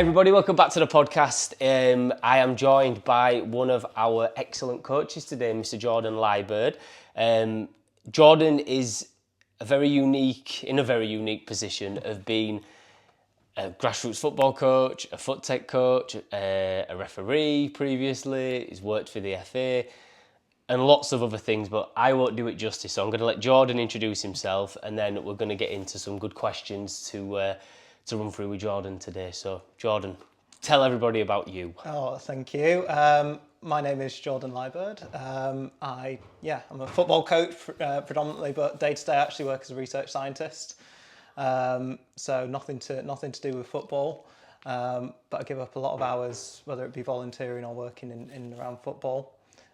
everybody, welcome back to the podcast. I am joined by one of our excellent coaches today, Mr. Jordan Liburd. Jordan is in a very unique position of being a grassroots football coach, a foot tech coach, a referee previously. He's worked for the FA and lots of other things, but I won't do it justice. So I'm going to let Jordan introduce himself, and then we're going to get into some good questions to run through with Jordan today. So, Jordan, tell everybody about you. Oh, thank you. My name is Jordan Liburd. I'm a football coach predominantly, but day to day I actually work as a research scientist. So nothing to do with football. But I give up a lot of hours, whether it be volunteering or working in and around football.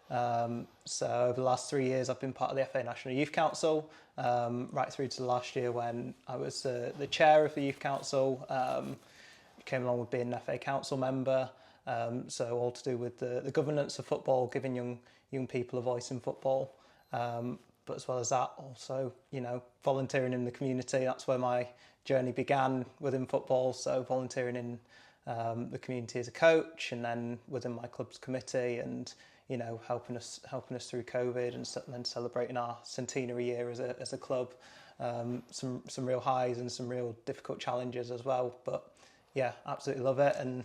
So over the last 3 years, I've been part of the FA National Youth Council, right through to the last year when I was the chair of the Youth Council. Came along with being an FA Council member. So all to do with the governance of football, giving young people a voice in football. But as well as that, also, volunteering in the community. That's where my journey began within football. So volunteering in the community as a coach, and then within my club's committee, and helping us through COVID, and then celebrating our centenary year as a club. Some real highs and some real difficult challenges as well. But yeah, absolutely love it, and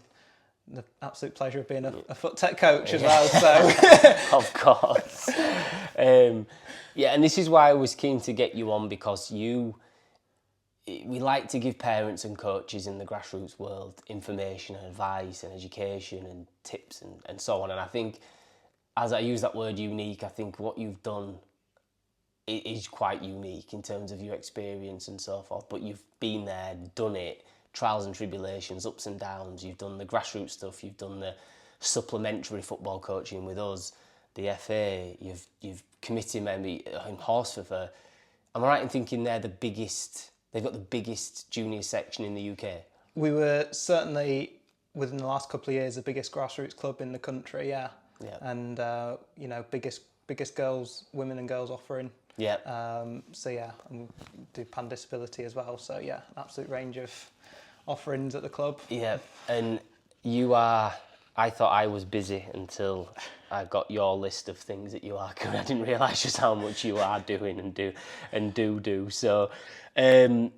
the absolute pleasure of being a foot tech coach as well. So Of course. And this is why I was keen to get you on, because we like to give parents and coaches in the grassroots world information and advice and education and tips and so on. And I think, as I use that word unique, I think what you've done is quite unique in terms of your experience and so forth. But you've been there, done it, trials and tribulations, ups and downs. You've done the grassroots stuff. You've done the supplementary football coaching with us, the FA. You've committee member in Horsforth. Am I right in thinking they've got the biggest junior section in the UK? we were certainly, within the last couple of years, the biggest grassroots club in the country. Yeah. And biggest women and girls offering. Yeah. And we do pan disability as well. So yeah, absolute range of offerings at the club. Yeah, and I thought I was busy until I got your list of things that you are doing. I didn't realise just how much you are doing and do. So I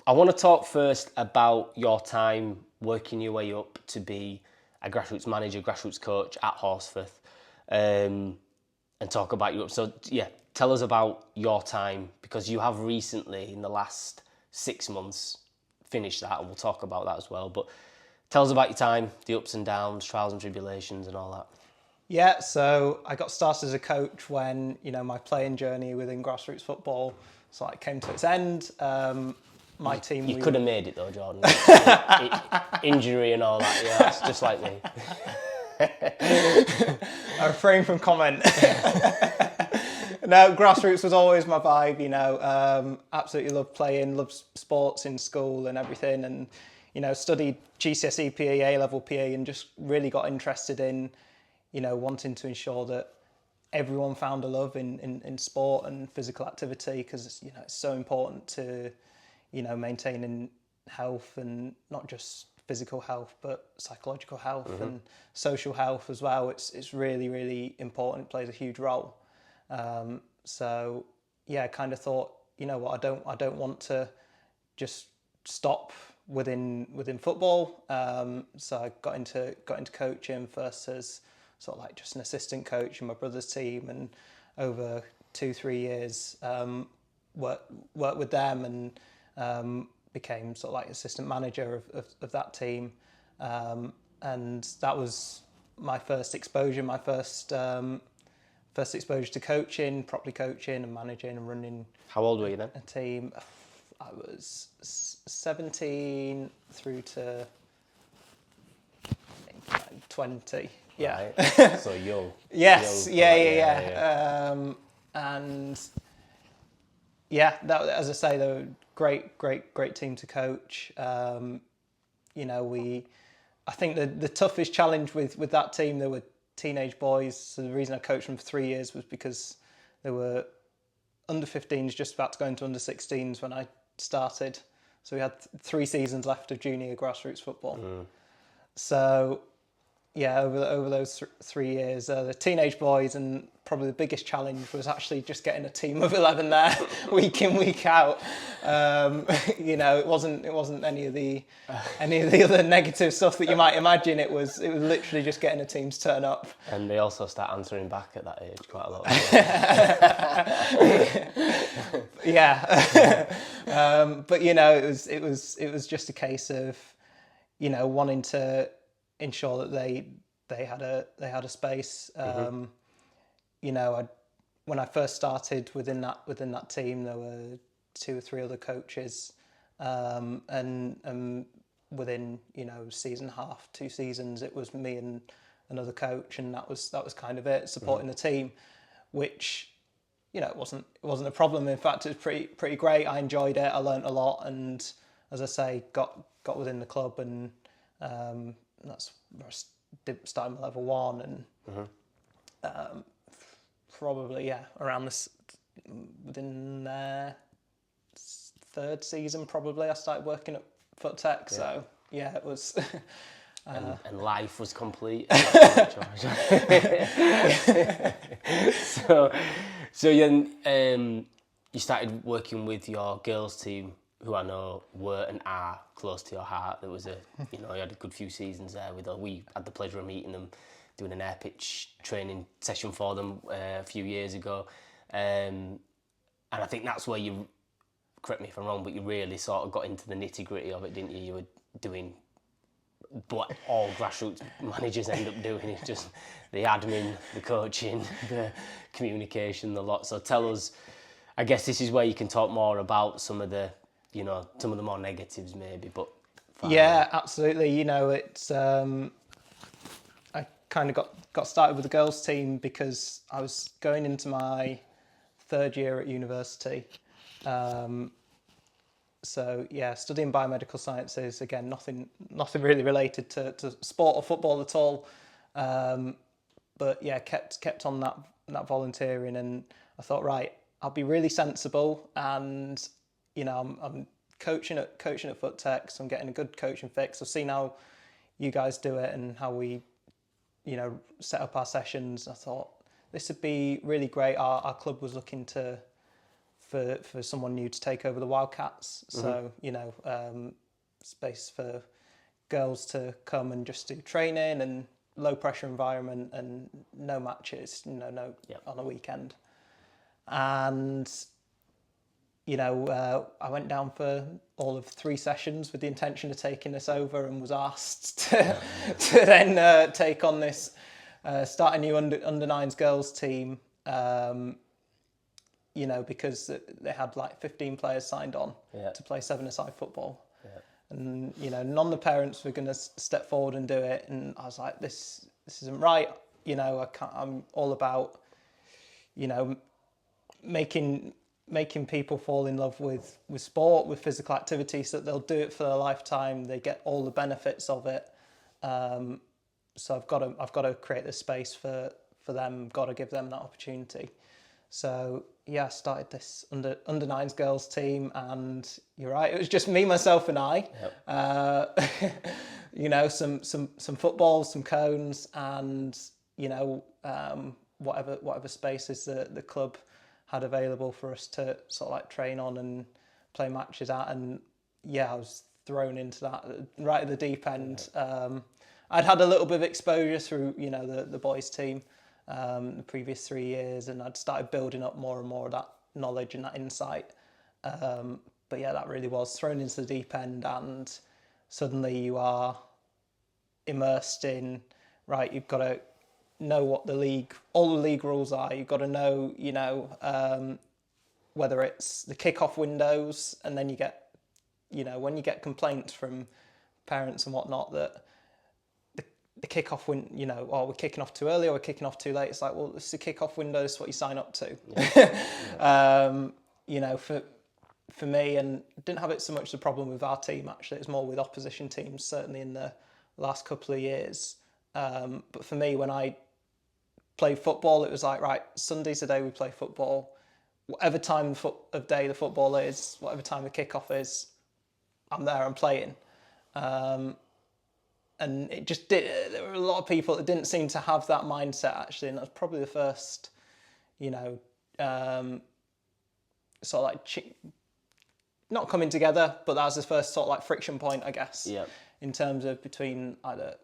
want to talk first about your time working your way up to be a grassroots manager, grassroots coach at Horsforth, and talk about you. So yeah, tell us about your time, because you have recently, in the last 6 months, finished that, and we'll talk about that as well. But tell us about your time, the ups and downs, trials and tribulations and all that. Yeah, so I got started as a coach when, my playing journey within grassroots football came to its end. My team... You could have made it though, Jordan. Injury and all that, yeah, it's just like me. I refrain from comment. No, grassroots was always my vibe, absolutely loved playing, loved sports in school and everything, and, studied GCSE PE, A-level PE, and just really got interested in, wanting to ensure that everyone found a love in sport and physical activity, because, it's so important to, maintaining health, and not just physical health, but psychological health and social health as well. It's really, really important. It plays a huge role. So yeah, I kind of thought, what, I don't want to just stop within football. So I got into coaching first as just an assistant coach in my brother's team, and over 2-3 years worked with them, and became assistant manager of that team. And that was my first exposure, first exposure to coaching, properly coaching and managing and running. How old were you then? A team. I was 17 through to 20. Yeah. Right. So young. Yes. Young, Yeah. And yeah, that, as I say, they were great team to coach. I think the toughest challenge with that team, there were teenage boys. So the reason I coached them for 3 years was because they were under 15s, just about to go into under 16s when I started. So we had 3 seasons left of junior grassroots football. So yeah, over those 3 years, the teenage boys, and probably the biggest challenge was actually just getting a team of 11 there week in, week out. It wasn't any of the other negative stuff that you might imagine. It was literally just getting a team to turn up. And they also start answering back at that age quite a lot. Yeah. But it was just a case of wanting to ensure that they had a space. When I first started within that team, there were 2 or 3 other coaches, and within season half, 2 seasons, it was me and another coach, and that was kind of it, supporting the team, which it wasn't a problem. In fact, it was pretty great. I enjoyed it. I learnt a lot, and as I say, got within the club, and that's where I started my level 1, and probably around this within their 3rd season, probably I started working at Foot Tech. So it was. And life was complete. So you started working with your girls team, who I know were and are close to your heart. There was you had a good few seasons there we had the pleasure of meeting them, doing an air pitch training session for them a few years ago. And I think that's where you, correct me if I'm wrong, but you really sort of got into the nitty gritty of it, didn't you? You were doing what all grassroots managers end up doing, is just the admin, the coaching, the communication, the lot. So tell us, I guess this is where you can talk more about some of the more negatives maybe, but fine. Yeah, absolutely. It's I kind of got started with the girls team because I was going into my 3rd year at university. Studying biomedical sciences, again, nothing really related to sport or football at all. But kept on that volunteering, and I thought, right, I'll be really sensible, and I'm coaching at Foot Tech, so I'm getting a good coaching fix. I've seen how you guys do it and how we set up our sessions. I thought this would be really great. Our club was looking for someone new to take over the Wildcats. So, space for girls to come and just do training and low pressure environment and no matches, on a weekend. And, I went down for all of 3 sessions with the intention of taking this over, and was asked to then take on this, start a new under 9s girls team, because they had like 15 players signed on to play 7-a-side football. Yeah. And, none of the parents were going to step forward and do it. And I was like, this isn't right. I'm all about, making people fall in love with sport, with physical activity, so that they'll do it for their lifetime. They get all the benefits of it. So I've got to create this space for them. Got to give them that opportunity. So I started this under 9s girls team, and you're right, it was just me, myself, and I. Yep. Some footballs, some cones, and whatever spaces the club had available for us to sort of like train on and play matches at. And I was thrown into that right at the deep end. I'd had a little bit of exposure through the boys team the previous 3 years, and I'd started building up more and more of that knowledge and that insight. But that really was thrown into the deep end, and suddenly you are immersed in, right, you've got to know what all the league rules are. You've got to know, whether it's the kick-off windows, and then you get, when you get complaints from parents and whatnot that the kick-off we're kicking off too early or we're kicking off too late. It's like, well, it's the kick-off window, this is what you sign up to. Yeah. For me, and didn't have it so much the problem with our team, actually. It's more with opposition teams, certainly in the last couple of years. But for me, when I played football, it was like, right, Sunday's the day we play football. Whatever time of day the football is, whatever time the kick-off is, I'm there, I'm playing. and it just did. There were a lot of people that didn't seem to have that mindset actually, and that's probably the first, sort of like not coming together, but that was the first sort of like friction point, I guess. Yeah. In terms of between either,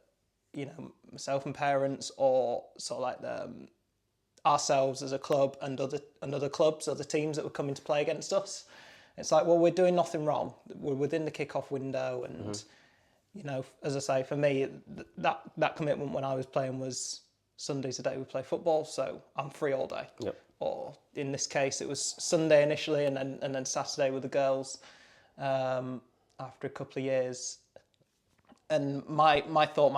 myself and parents, or sort of like ourselves as a club and other clubs, other teams that were coming to play against us. It's like, well, we're doing nothing wrong. We're within the kick-off window, and as I say, for me, that commitment when I was playing was Sundays a day we play football, so I'm free all day. Yep. Or in this case, it was Sunday initially, and then Saturday with the girls. After a couple of years, and my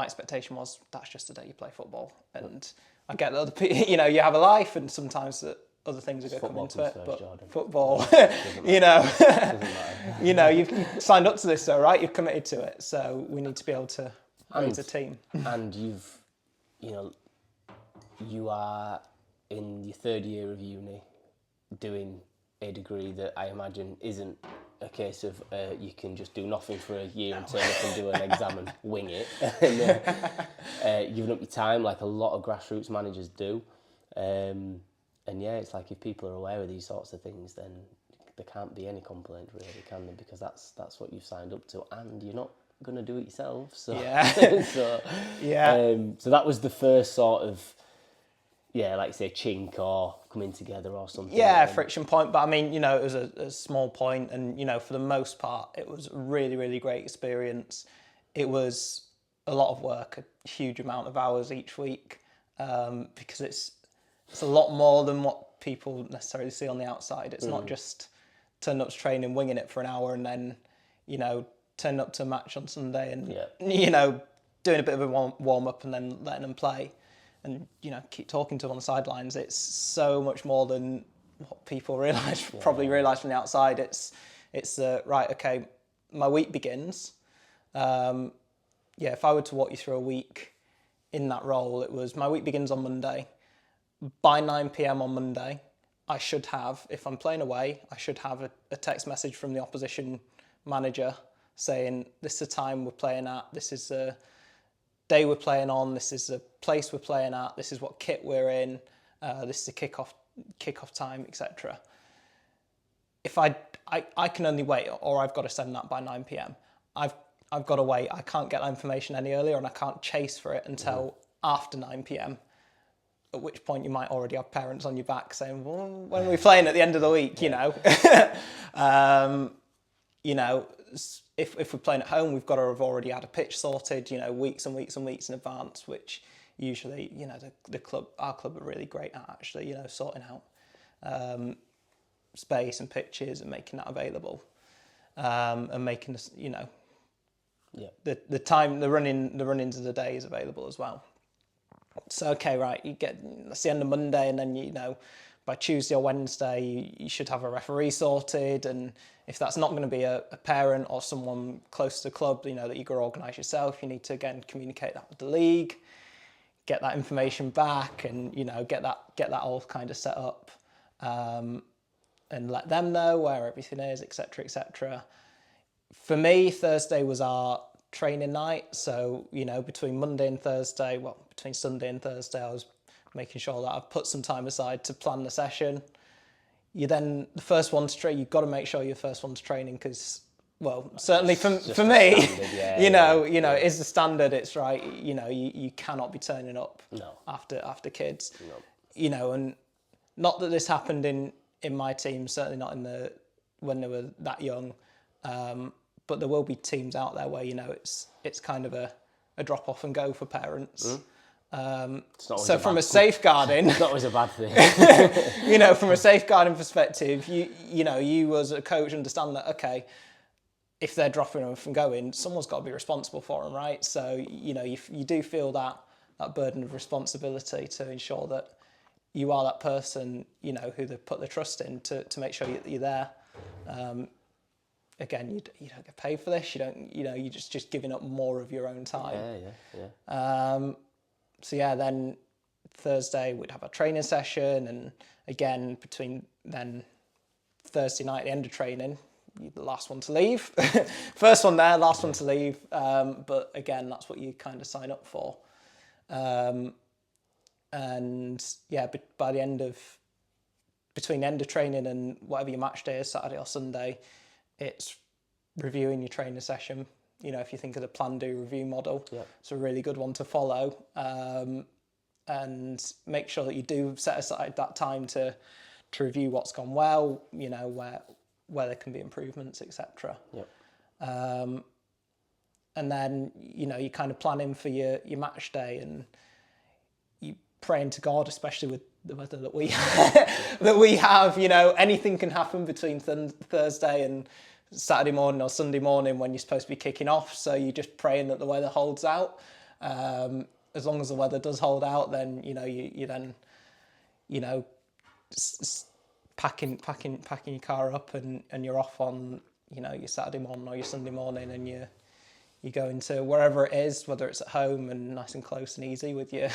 expectation was that's just the day you play football, and I get that other people, you have a life, and sometimes that other things are going to come into it. But Jordan. Football, you've signed up to this, though, right? You've committed to it, so we need to be able to raise a team. And you are in your third year of uni, doing a degree that I imagine isn't a case of you can just do nothing for a year and turn up and do an exam and wing it. And, giving up your time like a lot of grassroots managers do. And yeah, it's like if people are aware of these sorts of things, then there can't be any complaint really, can there? Because that's what you've signed up to, and you're not going to do it yourself. So yeah. So that was the first sort of, like say chink or coming together or something. Yeah, friction point. But I mean, it was a small point, and for the most part, it was a really, really great experience. It was a lot of work, a huge amount of hours each week, because it's a lot more than what people necessarily see on the outside. It's not just turning up to training, winging it for an hour, and then turning up to a match on Sunday and doing a bit of a warm up and then letting them play. And keep talking to them on the sidelines. It's so much more than what people probably realise from the outside. It's right. Okay, my week begins. If I were to walk you through a week in that role, it was my week begins on Monday. By 9 p.m. on Monday, I should have, if I'm playing away, I should have a text message from the opposition manager saying this is the time we're playing at. This is the day we're playing on, this is the place we're playing at, this is what kit we're in, this is the kickoff time, etc. If I can only wait, or I've got to send that by 9 p.m. I've got to wait. I can't get that information any earlier, and I can't chase for it until after 9 p.m. At which point you might already have parents on your back saying, "Well, when are we playing at the end of the week?" If we're playing at home, we've got to have already had a pitch sorted, weeks and weeks and weeks in advance, which usually, our club are really great at actually, sorting out space and pitches and making that available, and making this, the time, the run-ins of the day is available as well. So okay, right, that's the end of Monday, and then by Tuesday or Wednesday, you should have a referee sorted, and if that's not going to be a parent or someone close to the club, that you can organise yourself, you need to again communicate that with the league, get that information back, and get that all kind of set up, and let them know where everything is, etc., etc. For me, Thursday was our training night, so between Monday and Thursday, between Sunday and Thursday, I was making sure that I've put some time aside to plan the session. You've got to make sure you're first one's training, because, certainly for me, standard, it is the standard. It's right. You cannot be turning up after kids. No. And not that this happened in my team, certainly not when they were that young. But there will be teams out there where it's kind of a drop off and go for parents. So from a safeguarding, it's not always a bad thing. From a safeguarding perspective, you as a coach understand that, okay, if they're dropping them from going, someone's got to be responsible for them, right? So you do feel that burden of responsibility to ensure that you are that person, who they put their trust in to make sure you're there. Again, you don't get paid for this. You don't, you're just giving up more of your own time. Yeah. So then Thursday we'd have a training session, and again between then Thursday night, at the end of training, you're the last one to leave. First one there, last one to leave. But again, that's what you kind of sign up for. And yeah, by the end of, between end of training and whatever your match day is, Saturday or Sunday, it's reviewing your training session. You know, if you think of the plan, do, review model, it's a really good one to follow. And make sure that you do set aside that time to review what's gone well, you know, where there can be improvements, etc. And then, you know, you're kind of planning for your match day, and you praying to God, especially with the weather that we that we have. You know, anything can happen between Thursday and Saturday morning or Sunday morning when you're supposed to be kicking off. So you're just praying that the weather holds out. As long as the weather does hold out, then you know you then, you know, packing your car up and you're off on, you know, your Saturday morning or your Sunday morning, and you go into wherever it is, whether it's at home and nice and close and easy with you,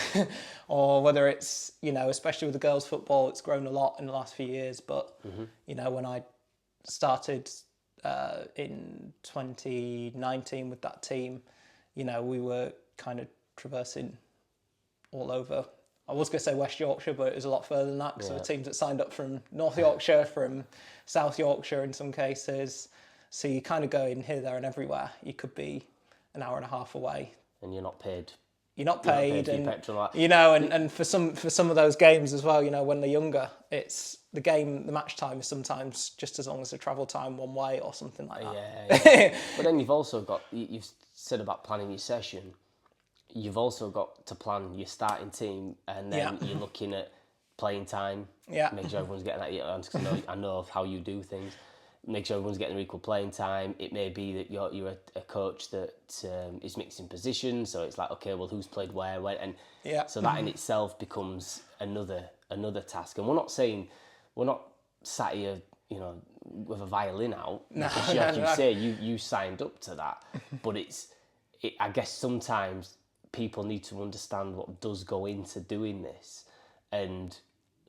or whether it's, you know, especially with the girls' football, it's grown a lot in the last few years. But you know, when I started in 2019 with that team, you know, we were kind of traversing all over. I was going to say West Yorkshire, but it was a lot further than that, because there were teams that signed up from North Yorkshire, from South Yorkshire in some cases. So you kind of go in here, there and everywhere. You could be an hour and a half away. And you're not paid. You're not paid, for your and petrol. you know, and for some of those games as well, you know, when they're younger, it's the match time is sometimes just as long as the travel time one way or something like that. Yeah. But then you've also got, you've said about planning your session, you've also got to plan your starting team, and then you're looking at playing time, make sure everyone's getting that, because I know how you do things. Make sure everyone's getting equal playing time. It may be that you're a coach that is mixing positions, so it's like, okay, well, who's played where, when, and so that in itself becomes another task. And we're not sat here, you know, with a violin out. Because like you say, you signed up to that, but I guess sometimes people need to understand what does go into doing this, and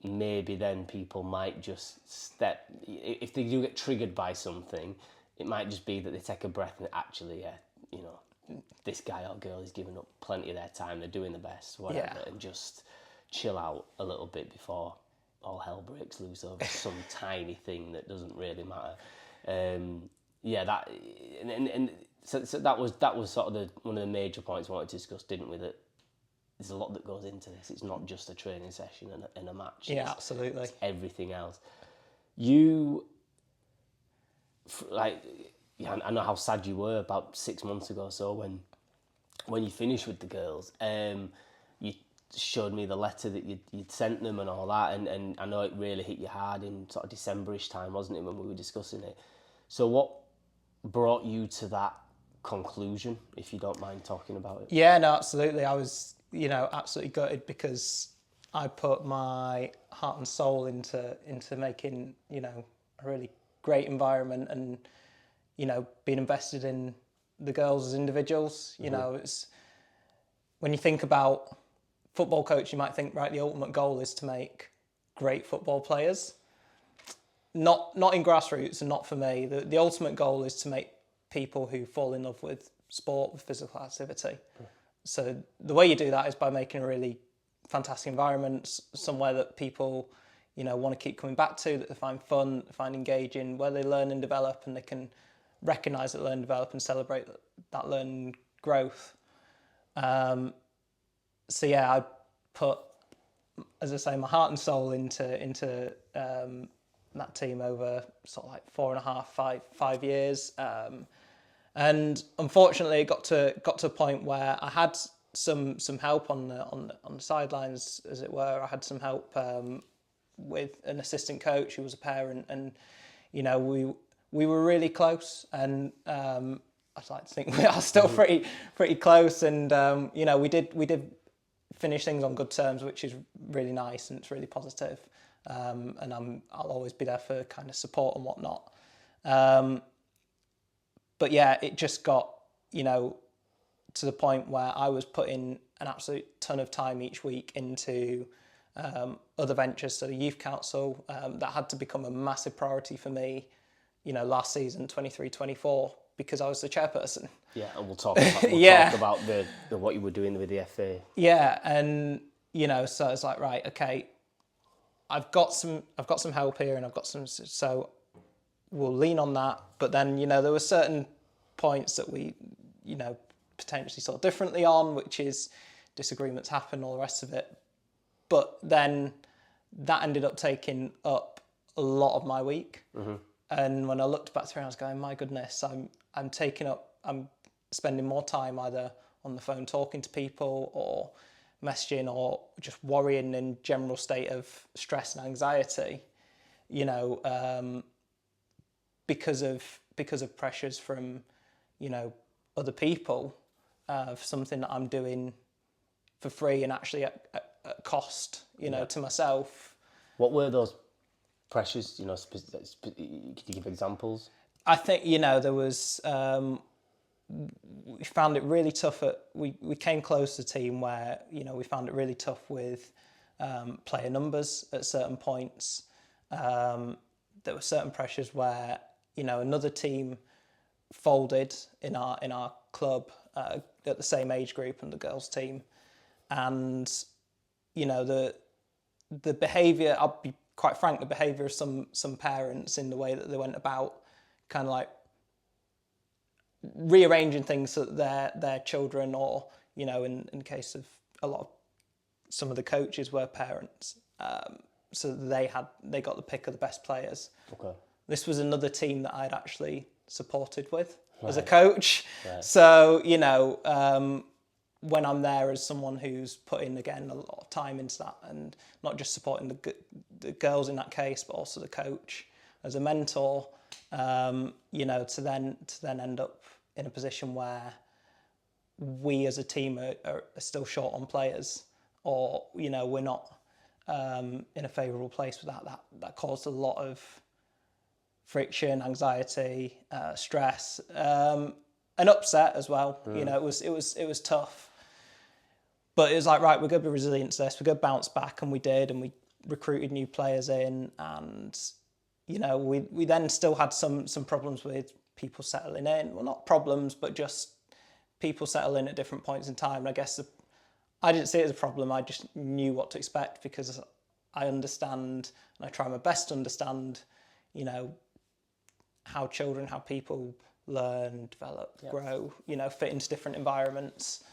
maybe then people might just if they do get triggered by something, it might just be that they take a breath and actually, you know, this guy or girl is giving up plenty of their time, they're doing the best, whatever, and just chill out a little bit before all hell breaks loose over some tiny thing that doesn't really matter. So that was sort of one of the major points I wanted to discuss, didn't we? That there's a lot that goes into this. It's not just a training session and a match. Absolutely. It's everything else. I know how sad you were about 6 months ago or so when you finished with the girls. You showed me the letter that you'd sent them and all that, and I know it really hit you hard in sort of December-ish time, wasn't it, when we were discussing it? So what brought you to that conclusion, if you don't mind talking about it? Yeah, no, absolutely. I was, you know, absolutely gutted, because I put my heart and soul into making, you know, a really great environment, and, you know, being invested in the girls as individuals. You know, it's, when you think about football coach, you might think, right, the ultimate goal is to make great football players. Not in Grassroots, and not for me. The ultimate goal is to make people who fall in love with sport, with physical activity. So the way you do that is by making a really fantastic environment, somewhere that people, you know, want to keep coming back to, that they find fun, find engaging, where they learn and develop, and they can recognise that learn and develop and celebrate that learn growth. So yeah, I put, as I say, my heart and soul into that team over sort of like 5 years. And unfortunately, it got to a point where I had some help on the sidelines, as it were. I had some help with an assistant coach who was a parent, and you know, we were really close, and I'd like to think we are still pretty close, and you know, we did finish things on good terms, which is really nice, and it's really positive. And I'll always be there for kind of support and whatnot. But yeah, it just got, you know, to the point where I was putting an absolute ton of time each week into other ventures. So the youth council, that had to become a massive priority for me last season, 23-24, because I was the chairperson. Yeah, and we'll talk about, talk about the what you were doing with the FA. Yeah, and so it's like, right, okay, I've got some help here, and I've got some, so we'll lean on that. But then there were certain points that we potentially saw differently on, which is disagreements happen, all the rest of it. But then that ended up taking up a lot of my week. Mm-hmm. And when I looked back through, I was going, my goodness, I'm spending more time either on the phone talking to people or messaging or just worrying in general state of stress and anxiety, because of pressures from, other people, for something that I'm doing for free and actually at cost, to myself. What were those pressures? Could you give examples? I think there was. We found it really tough. We came close to a team where we found it really tough with player numbers at certain points. There were certain pressures where another team folded in our club at the same age group and the girls' team, and the behaviour. I'll be quite frank. The behaviour of some parents in the way that they went about, kind of like rearranging things so that their children, or in the case of some of the coaches were parents, so they got the pick of the best players. Okay. This was another team that I'd actually supported with as a coach. Right. So when I'm there as someone who's putting again a lot of time into that, and not just supporting the girls in that case, but also the coach as a mentor, to then end up in a position where we as a team are still short on players, or we're not in a favourable place with that caused a lot of friction, anxiety, stress, and upset as well. It was tough, but it was like, right, we're going to be resilient to this, we're going to bounce back, and we did, and we recruited new players in, and we then still had some problems with people settling in. Well, not problems, but just people settle in at different points in time. And I guess I didn't see it as a problem. I just knew what to expect because I understand, and I try my best to understand, how people learn, develop, grow, fit into different environments.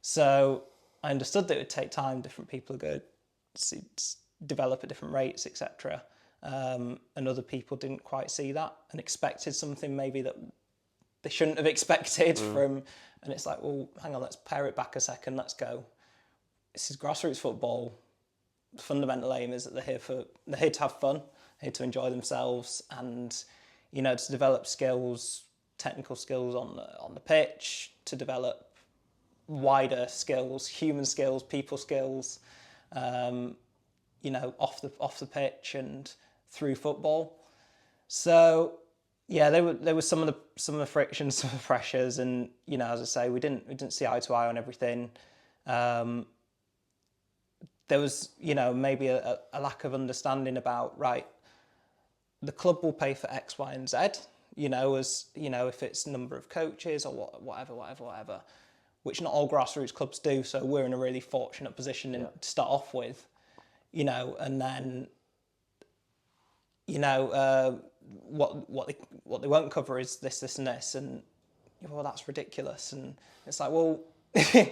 So I understood that it would take time. Different people are going to develop at different rates, etc. And other people didn't quite see that and expected something maybe that they shouldn't have expected from. And it's like, well, hang on, let's pare it back a second. Let's go. This is grassroots football. The fundamental aim is that they're here to have fun, here to enjoy themselves, and to develop skills, technical skills on the pitch, to develop wider skills, human skills, people skills, off the pitch and through football. So yeah, there was some of the frictions, some of the pressures, and as I say, we didn't see eye to eye on everything. There was maybe a lack of understanding about, right, the club will pay for X, Y, and Z. If it's number of coaches or whatever, which not all grassroots clubs do. So we're in a really fortunate position to start off with, and then what they won't cover is this and this, and well, that's ridiculous. And it's like, well, it's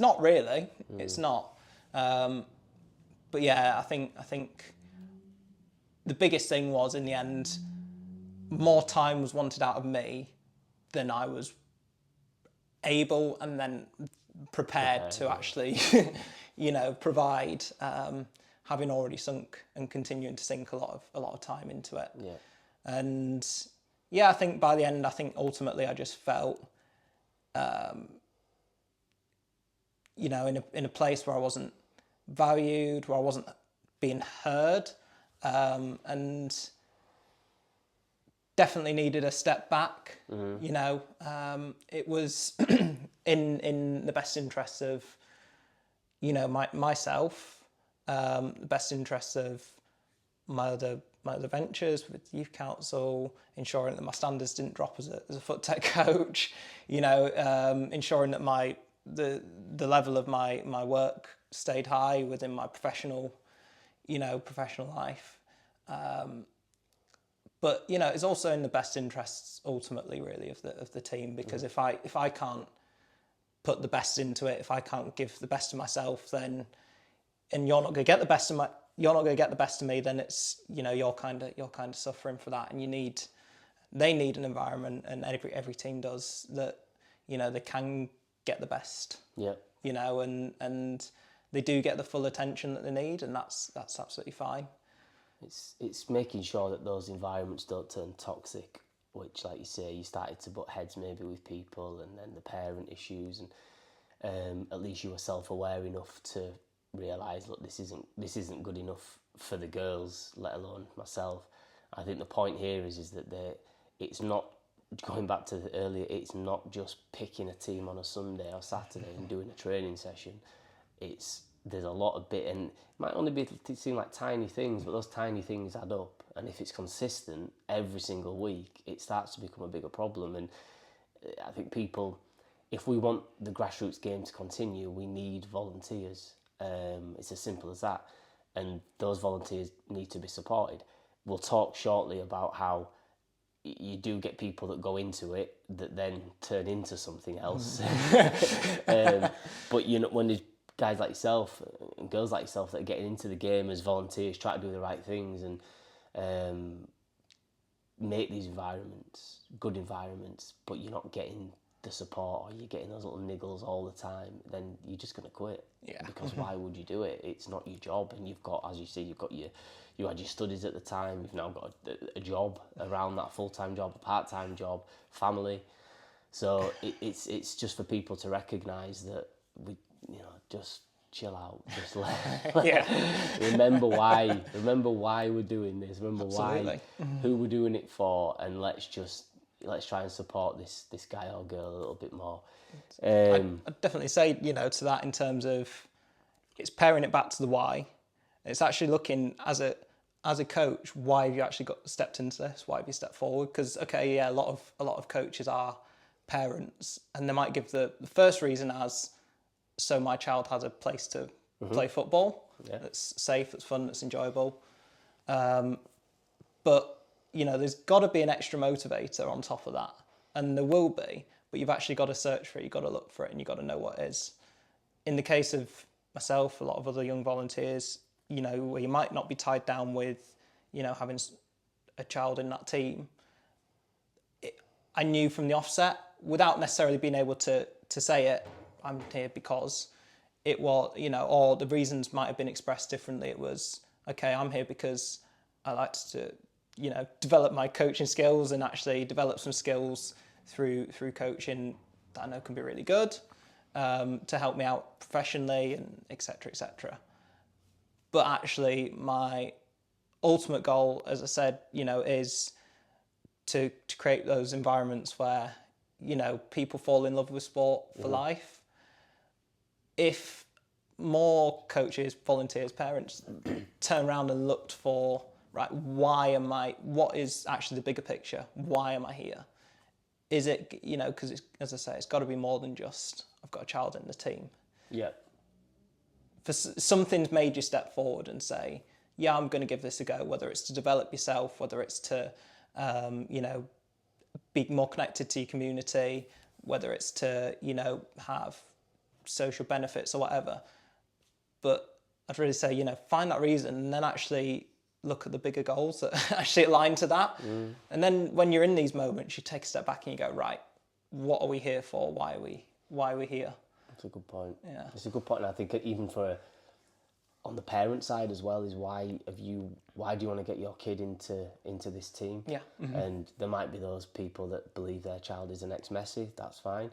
not really, it's not. But yeah, I think the biggest thing was, in the end, more time was wanted out of me than I was able and then prepared to actually, provide, having already sunk and continuing to sink a lot of time into it. Yeah. And yeah, I think by the end, ultimately I just felt, in a place where I wasn't valued, where I wasn't being heard, and definitely needed a step back. Mm-hmm. It was in the best interests of, myself, the best interests of my other ventures with youth council, ensuring that my standards didn't drop as a foot tech coach, ensuring that the level of my work stayed high within my professional life. But it's also in the best interests ultimately, really, of the team, because if I can't put the best into it, if I can't give the best of myself, then and you're not going to get the best of me, then it's you're kind of suffering for that, and they need an environment, and every team does that, they can get the best. Yeah. And they do get the full attention that they need, and that's absolutely fine. It's making sure that those environments don't turn toxic, which, like you say, you started to butt heads maybe with people, and then the parent issues, and at least you were self-aware enough to realise, look, this isn't good enough for the girls, let alone myself. I think the point here is that it's not, going back to earlier, it's not just picking a team on a Sunday or Saturday and doing a training session. There's a lot of bit, and it might only seem like tiny things, but those tiny things add up. And if it's consistent every single week, it starts to become a bigger problem. And I think people, if we want the grassroots game to continue, we need volunteers. It's as simple as that. And those volunteers need to be supported. We'll talk shortly about how you do get people that go into it that then turn into something else. But when there's guys like yourself and girls like yourself that are getting into the game as volunteers, try to do the right things and make these environments good environments, but you're not getting the support, or you're getting those little niggles all the time, then you're just going to quit. Yeah. Because why would you do it? It's not your job, and you've got, as you say, you had your studies at the time, you've now got a job around that, full-time job, a part-time job, family. So it's just for people to recognise that we, just chill out, just remember why we're doing this, remember Absolutely. who we're doing it for, and let's try and support this guy or girl a little bit more. I'd definitely say, to that, in terms of it's pairing it back to the why. It's actually looking as a coach, why have you actually stepped into this? Why have you stepped forward? Because a lot of coaches are parents, and they might give the first reason as, so my child has a place to play football. Yeah. That's safe, that's fun, that's enjoyable. But there's got to be an extra motivator on top of that, and there will be. But you've actually got to search for it. You've got to look for it, and you've got to know what it is. In the case of myself, a lot of other young volunteers, where you might not be tied down with, having a child in that team. I knew from the offset, without necessarily being able to say it, I'm here because it was, or the reasons might have been expressed differently. It was, okay, I'm here because I like to, develop my coaching skills and actually develop some skills through coaching that I know can be really good, to help me out professionally, and et cetera, et cetera. But actually my ultimate goal, as I said, is to create those environments where, people fall in love with sport for life. If more coaches, volunteers, parents turn around and looked for, right, what is actually the bigger picture? Why am I here? Is it, because as I say, it's got to be more than just, I've got a child in the team. Yeah. For something's made you step forward and say, yeah, I'm going to give this a go, whether it's to develop yourself, whether it's to, be more connected to your community, whether it's to, have social benefits or whatever. But I'd really say, find that reason, and then actually look at the bigger goals that actually align to that. And then when you're in these moments, you take a step back and you go, right, what are we here for? Why are we here? That's a good point. Yeah. It's a good point, and I think even on the parent side as well, is why do you want to get your kid into this team? Yeah. Mm-hmm. And there might be those people that believe their child is the next Messi, that's fine.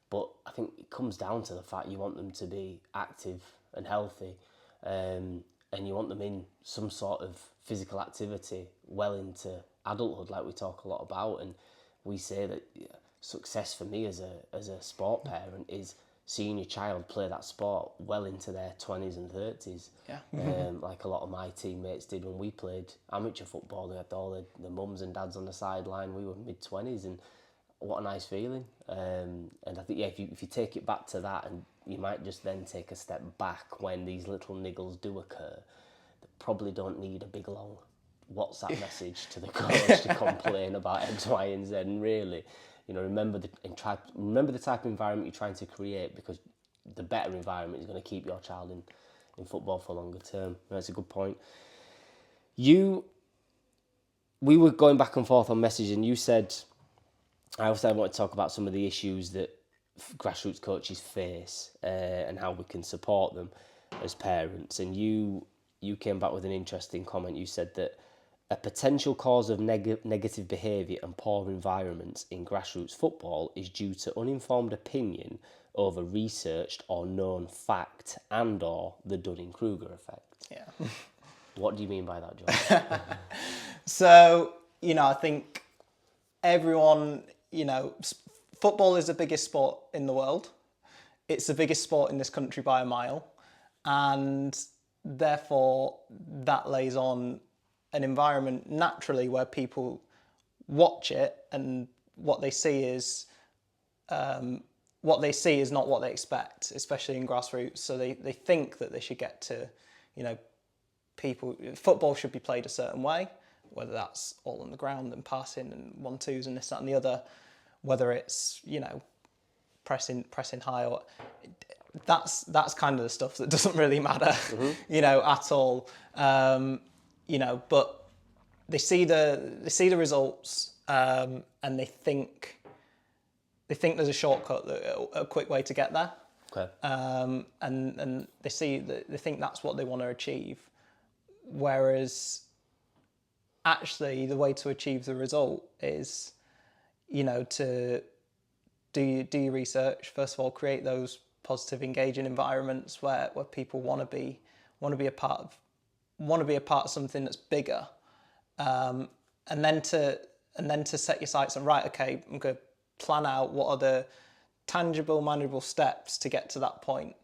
But I think it comes down to the fact you want them to be active and healthy, and you want them in some sort of physical activity well into adulthood, like we talk a lot about. And we say that success for me as a sport parent is seeing your child play that sport well into their 20s and 30s. Yeah. Like a lot of my teammates did when we played amateur football. They had all the mums and dads on the sideline. We were mid-20s, and what a nice feeling. And I think, if you take it back to that, and you might just then take a step back when these little niggles do occur, that probably don't need a big, long WhatsApp message to the coach to complain about X, Y, and Z. And really, remember the type of environment you're trying to create, because the better environment is going to keep your child in football for longer term. That's a good point. We were going back and forth on message, and you said, I also want to talk about some of the issues that grassroots coaches face and how we can support them as parents. And you came back with an interesting comment. You said that a potential cause of negative behaviour and poor environments in grassroots football is due to uninformed opinion over researched or known fact and or the Dunning-Kruger effect. Yeah. What do you mean by that, John? So, I think everyone, football is the biggest sport in the world. It's the biggest sport in this country by a mile. And therefore, that lays on an environment naturally where people watch it, and what they see is not what they expect, especially in grassroots. So they think that they should get to, football should be played a certain way, whether that's all on the ground and passing and 1-2s and this, that, and the other, whether it's, pressing high, or that's kind of the stuff that doesn't really matter, at all. But they see the results, and they think there's a shortcut, a quick way to get there. Okay. And they think that's what they want to achieve, whereas actually the way to achieve the result is, to do your research. First of all, create those positive, engaging environments where people want to be a part of something that's bigger, and then to set your sights on, right, okay, I'm going to plan out what are the tangible, manageable steps to get to that point.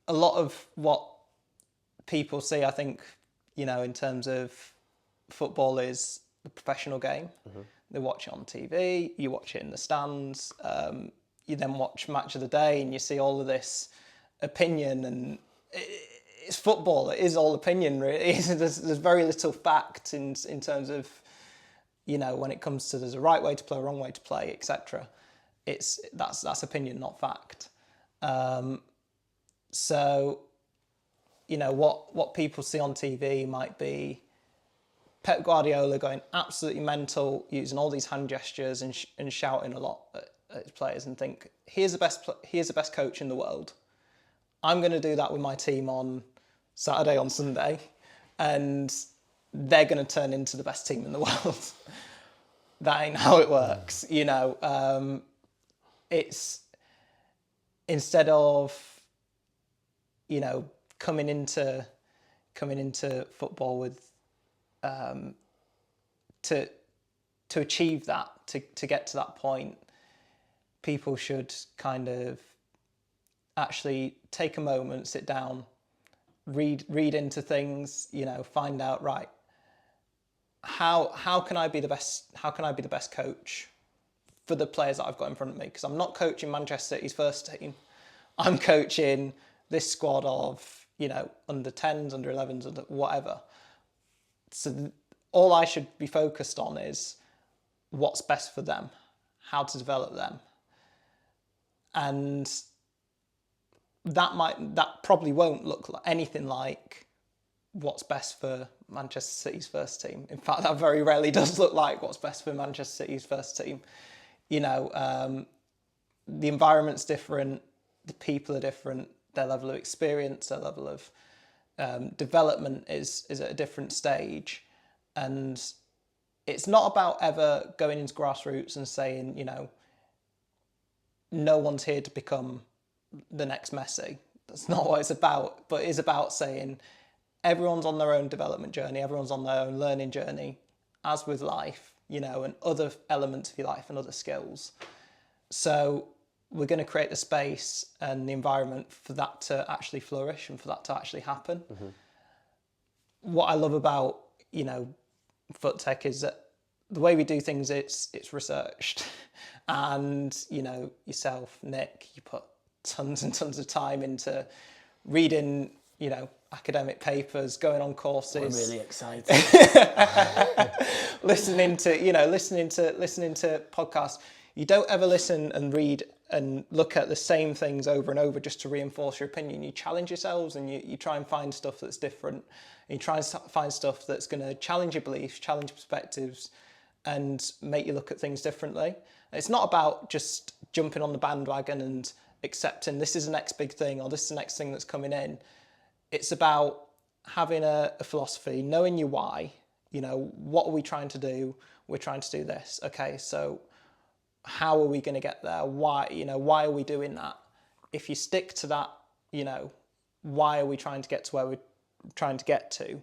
A lot of what people see, I think, in terms of football is the professional game. Mm-hmm. They watch it on TV, you watch it in the stands, you then watch Match of the Day and you see all of this opinion, and it's football, it is all opinion, really. There's very little fact in terms of, when it comes to there's a right way to play, a wrong way to play, etc. That's opinion, not fact. So, what people see on TV might be Pep Guardiola going absolutely mental, using all these hand gestures and shouting a lot at his players, and think, here's the best coach in the world. I'm going to do that with my team on Saturday, on Sunday, and they're going to turn into the best team in the world. That ain't how it works. It's instead of, coming into football with to achieve that, to get to that point, people should kind of actually take a moment, sit down, read into things, find out, right, how can I be the best coach for the players that I've got in front of me? Because I'm not coaching Manchester City's first team. I'm coaching this squad of, under 10s, under 11s, under whatever. So all I should be focused on is what's best for them, how to develop them. And that probably won't look like anything like what's best for Manchester City's first team. In fact, that very rarely does look like what's best for Manchester City's first team. The environment's different, the people are different, their level of experience, their level of development is at a different stage. And it's not about ever going into grassroots and saying, no one's here to become the next Messi. That's not what it's about. But it's about saying everyone's on their own development journey, everyone's on their own learning journey, as with life, and other elements of your life and other skills. So we're going to create the space and the environment for that to actually flourish and for that to actually happen. What I love about, foot tech is that the way we do things, it's researched. And, yourself, Nick, you put tons and tons of time into reading, academic papers, going on courses. I'm really excited. listening to podcasts. You don't ever listen and read and look at the same things over and over just to reinforce your opinion. You challenge yourselves and you try and find stuff that's different. And you try and find stuff that's going to challenge your beliefs, challenge perspectives, and make you look at things differently. And it's not about just jumping on the bandwagon and accepting this is the next big thing or this is the next thing that's coming in. It's about having a philosophy, knowing your why. What are we trying to do? We're trying to do this. Okay, so how are we going to get there? Why are we doing that? If you stick to that, why are we trying to get to where we're trying to get to?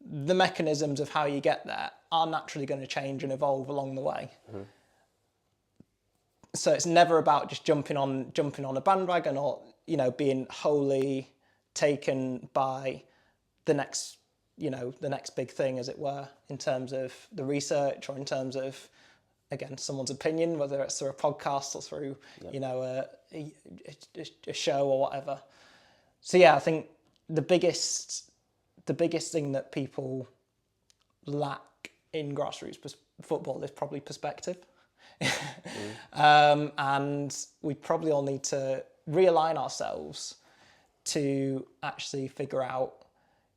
The mechanisms of how you get there are naturally going to change and evolve along the way. So it's never about just jumping on a bandwagon or, being wholly taken by the next big thing, as it were, in terms of the research or in terms of, again, someone's opinion, whether it's through a podcast or through, a show or whatever. So yeah, I think the biggest thing that people lack in grassroots football is probably perspective. And we probably all need to realign ourselves to actually figure out,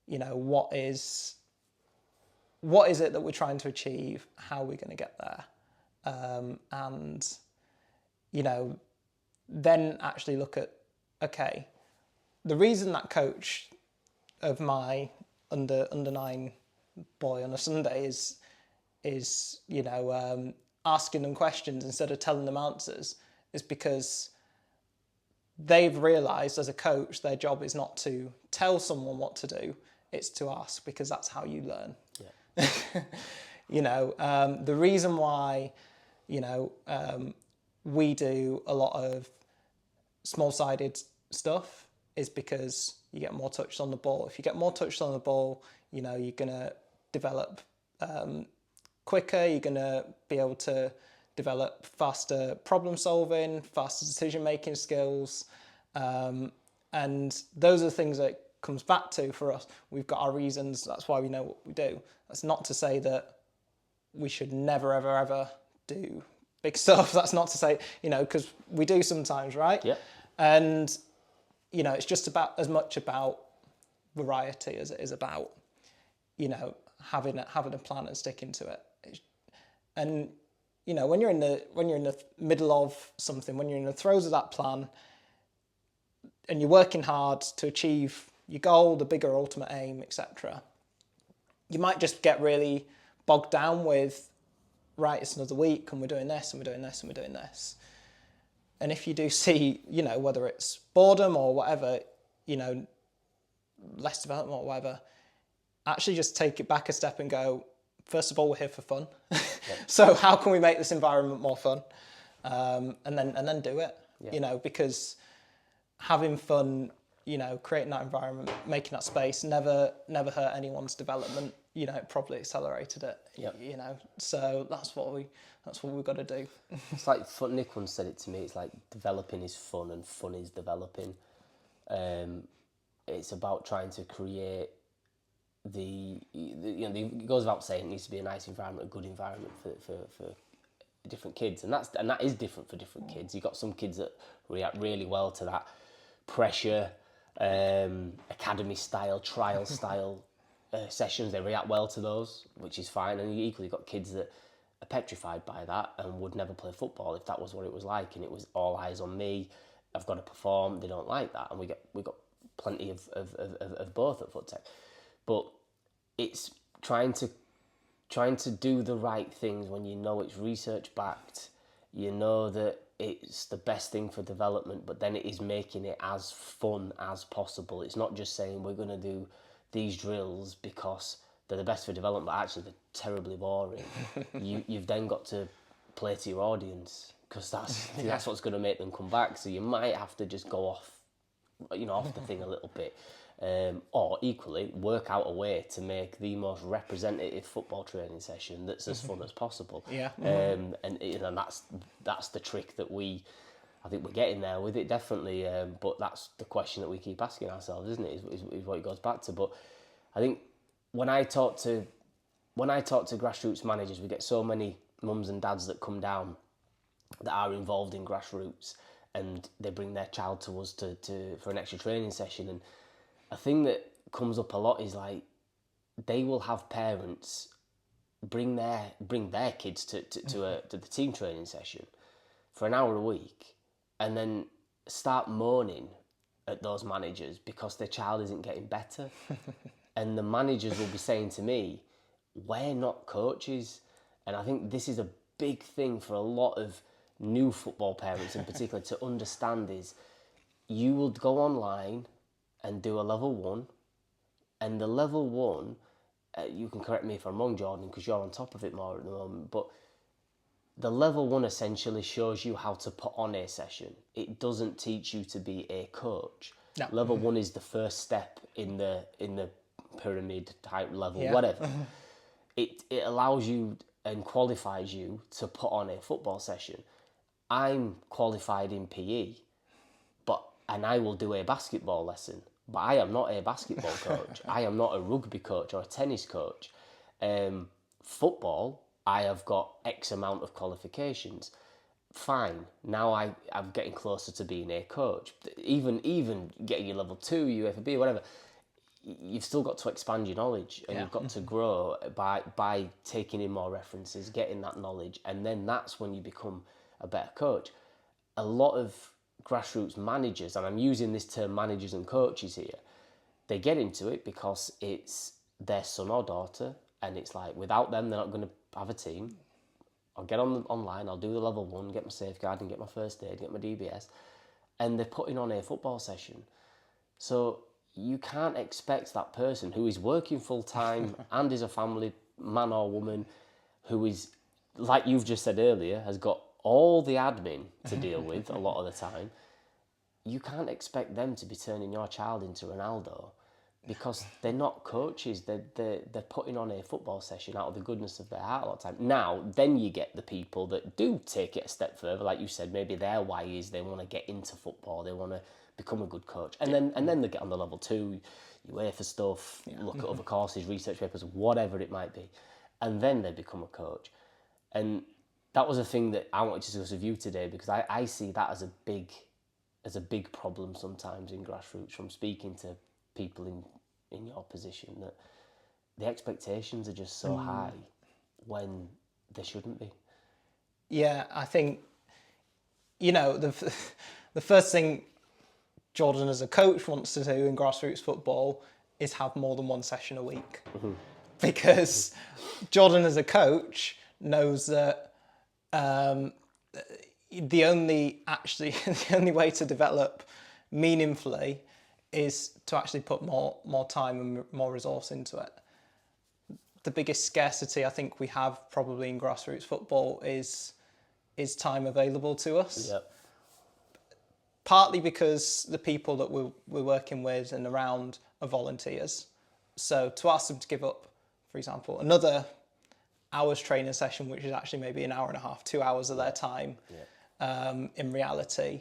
what is it that we're trying to achieve? How are we going to get there? And then actually look at, okay, the reason that coach of my under 9 boy on a Sunday is asking them questions instead of telling them answers is because they've realised as a coach their job is not to tell someone what to do, it's to ask, because that's how you learn. The reason why we do a lot of small-sided stuff is because you get more touches on the ball. If you get more touches on the ball, you're going to develop quicker, you're going to be able to develop faster problem solving, faster decision making skills, and those are the things that it comes back to for us. We've got our reasons, that's why we know what we do. That's not to say that we should never ever ever do big stuff. That's not to say, because we do sometimes, right? Yeah. And it's just about as much about variety as it is about having a plan and sticking to it. And when you're in the middle of something, when you're in the throes of that plan, and you're working hard to achieve your goal, the bigger ultimate aim, etc., you might just get really bogged down with, right, it's another week and we're doing this and we're doing this and we're doing this. And if you do see, whether it's boredom or whatever, less development or whatever, actually just take it back a step and go, first of all, we're here for fun. So how can we make this environment more fun? And then do it, because having fun, creating that environment, making that space never hurt anyone's development. It probably accelerated it. So that's what we've got to do. It's like Nick once said it to me. It's like developing is fun and fun is developing. It's about trying to create it goes without saying it needs to be a nice environment, a good environment for different kids, and that is different for different kids. You've got some kids that react really well to that pressure, academy style, trial style sessions. They react well to those, which is fine. And you equally got kids that are petrified by that and would never play football if that was what it was like, and it was all eyes on me. I've got to perform. They don't like that, and we got plenty of both at FootTech. But it's trying to do the right things when you know it's research backed, you know that it's the best thing for development, but then it is making it as fun as possible. It's not just saying we're going to do these drills because they're the best for development, but actually they're terribly boring. You've then got to play to your audience. because that's what's going to make them come back. So you might have to just go off the thing a little bit. Or equally, work out a way to make the most representative football training session that's as fun as possible. Yeah. And that's the trick that I think we're getting there with it, definitely. But that's the question that we keep asking ourselves, isn't it? Is what it goes back to. But I think when I talk to grassroots managers, we get so many mums and dads that come down that are involved in grassroots, and they bring their child to us for an extra training session. And a thing that comes up a lot is like they will have parents bring their kids to the team training session for an hour a week, and then start moaning at those managers because their child isn't getting better. And the managers will be saying to me, "We're not coaches." And I think this is a big thing for a lot of new football parents in particular to understand is you will go online and do a level 1, and the level 1, you can correct me if I'm wrong, Jordan, because you're on top of it more at the moment, but the level 1 essentially shows you how to put on a session. It doesn't teach you to be a coach. No. Level 1 is the first step in the pyramid type level, whatever. It allows you and qualifies you to put on a football session. I'm qualified in PE, and I will do a basketball lesson, but I am not a basketball coach. I am not a rugby coach or a tennis coach. Football, I have got X amount of qualifications. Fine, now I'm getting closer to being a coach. Even getting your level 2, UFB, whatever, you've still got to expand your knowledge, and you've got to grow by taking in more references, getting that knowledge, and then that's when you become a better coach. A lot of grassroots managers, and I'm using this term managers and coaches here, they get into it because it's their son or daughter, and it's like without them they're not going to have a team. I'll get online, I'll do the level 1, get my safeguarding, get my first aid, get my DBS, and they're putting on a football session. So you can't expect that person who is working full time and is a family man or woman, who is, like you've just said earlier, has got all the admin to deal with a lot of the time. You can't expect them to be turning your child into Ronaldo, because they're not coaches. They're putting on a football session out of the goodness of their heart all the time. Now, then you get the people that do take it a step further, like you said. Maybe their why is they want to get into football. They want to become a good coach, and then they get on the level 2, you weigh for stuff, look at other courses, research papers, whatever it might be, and then they become a coach. And that was a thing that I wanted to discuss with you today, because I see that as a big problem sometimes in grassroots, from speaking to people in your position, that the expectations are just so high when they shouldn't be. Yeah, I think, the first thing Jordan as a coach wants to do in grassroots football is have more than one session a week. Because Jordan as a coach knows that the only way to develop meaningfully is to actually put more time and more resource into it. The biggest scarcity I think we have probably in grassroots football is time available to us. Yep. Partly because the people that we're working with and around are volunteers. So to ask them to give up, for example, another hour's training session, which is actually maybe an hour and a half, 2 hours of their time, in reality,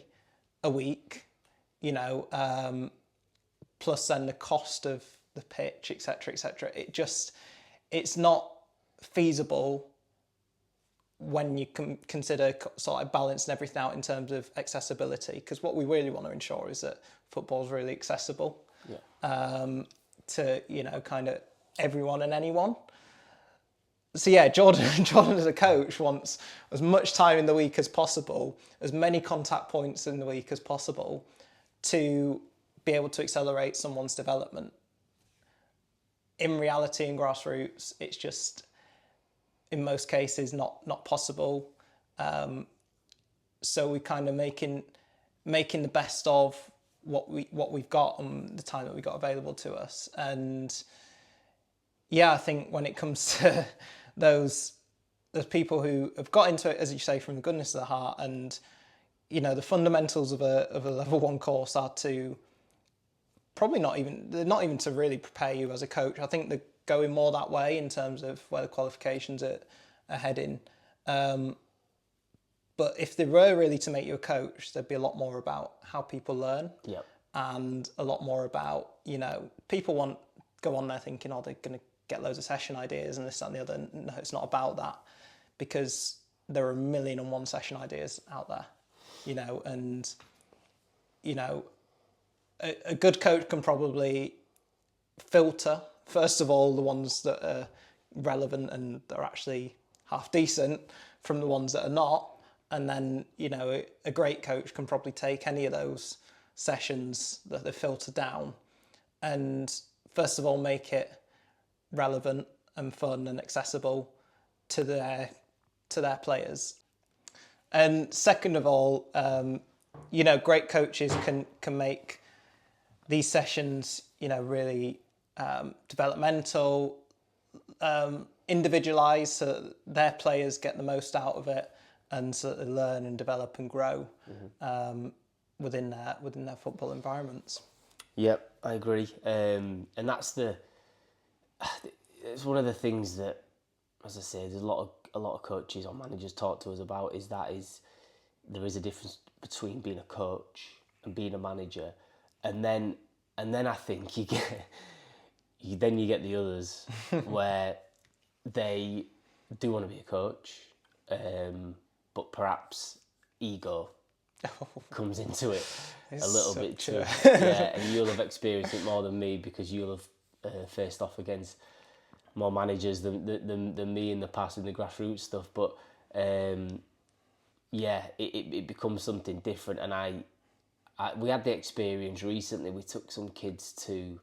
a week, plus then the cost of the pitch, etc., etc. It's not feasible when you can consider sort of balancing everything out in terms of accessibility, because what we really want to ensure is that football's really accessible to kind of everyone and anyone. So yeah, Jordan as a coach wants as much time in the week as possible, as many contact points in the week as possible, to be able to accelerate someone's development. In reality, in grassroots, it's just, in most cases, not possible. So we're kind of making the best of what we've got and the time that we got available to us. And yeah, I think when it comes to those there's people who have got into it, as you say, from the goodness of the heart, and the fundamentals of a level 1 course are to they're not even to really prepare you as a coach. I think they're going more that way in terms of where the qualifications are heading. But if they were really to make you a coach, there'd be a lot more about how people learn. Yep. And a lot more about, people go on there thinking, oh, they're going to get loads of session ideas and this, that and the other. No, it's not about that, because there are 1,000,001 session ideas out there, and, a good coach can probably filter, first of all, the ones that are relevant and that are actually half decent from the ones that are not. And then, a great coach can probably take any of those sessions that they filter down and, first of all, make it relevant and fun and accessible to their players. And second of all, great coaches can make these sessions, really developmental, individualized, so that their players get the most out of it, and so that they learn and develop and grow within their football environments. Yep, I agree, and that's it's one of the things that, as I say, there's a lot of coaches or managers talk to us about. There is a difference between being a coach and being a manager, and then I think you get the others where they do want to be a coach, but perhaps ego comes into it a little bit too. Yeah, and you'll have experienced it more than me, because you'll have faced off against more managers than me in the past in the grassroots stuff. But it becomes something different. And we had the experience recently. We took some kids to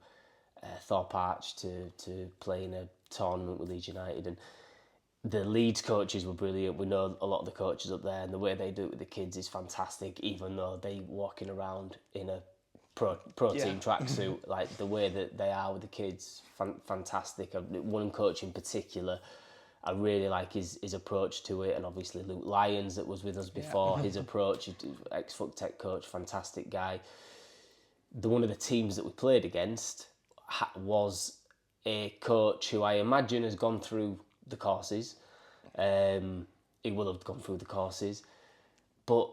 Thorpe Arch to play in a tournament with Leeds United, and the Leeds coaches were brilliant. We know a lot of the coaches up there, and the way they do it with the kids is fantastic, even though they walking around in a pro team tracksuit. Like, the way that they are with the kids, fantastic. One coach in particular, I really like his approach to it, and obviously Luke Lyons, that was with us before, his approach, ex-Fuck Tech coach, fantastic guy. One of the teams that we played against was a coach who I imagine has gone through the courses. He will have gone through the courses, but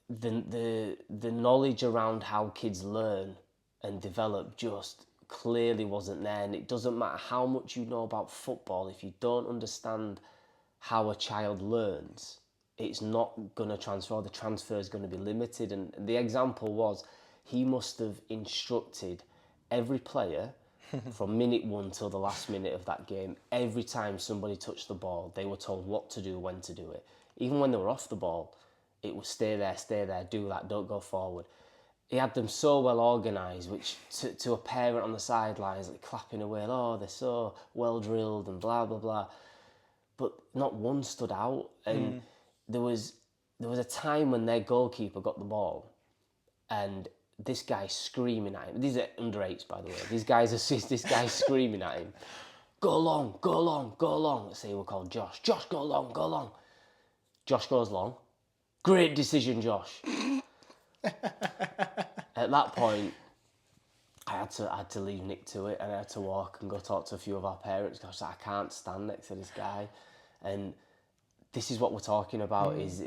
the knowledge around how kids learn and develop just clearly wasn't there. And it doesn't matter how much you know about football, if you don't understand how a child learns, it's not going to transfer. The transfer is going to be limited. And the example was, he must have instructed every player from minute 1 till the last minute of that game. Every time somebody touched the ball, they were told what to do, when to do it. Even when they were off the ball, it was stay there, do that, don't go forward. He had them so well organised, which to a parent on the sidelines, like clapping away, oh, they're so well drilled and blah, blah, blah. But not one stood out. And there was a time when their goalkeeper got the ball, and this guy's screaming at him. These are under 8s, by the way. This guy's screaming at him. Go long, go long, go long. Let's say we'll call Josh. Josh, go long, go long. Josh goes long. Great decision, Josh. At that point, I had to leave Nick to it, and I had to walk and go talk to a few of our parents, because I can't stand next to this guy. And this is what we're talking about, is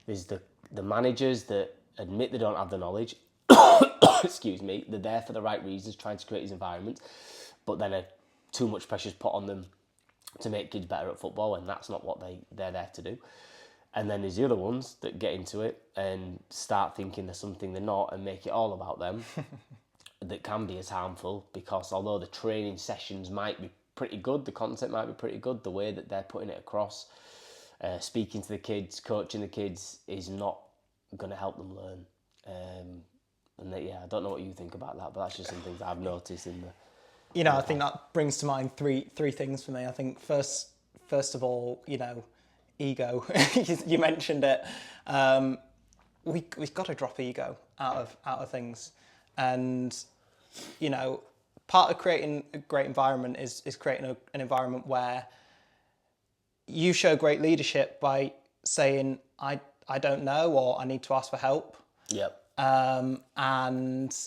there's the managers that admit they don't have the knowledge. Excuse me. They're there for the right reasons, trying to create these environments, but then too much pressure's put on them to make kids better at football, and that's not what they're there to do. And then there's the other ones that get into it and start thinking there's something they're not, and make it all about them. That can be as harmful, because although the training sessions might be pretty good, the content might be pretty good, the way that they're putting it across, speaking to the kids, coaching the kids, is not going to help them learn. I don't know what you think about that, but that's just some things I've noticed in the... I think that brings to mind three things for me. I think first of all, ego. You mentioned it. We've got to drop ego out of things, and part of creating a great environment is creating an environment where you show great leadership by saying, I don't know, or I need to ask for help. Yep. And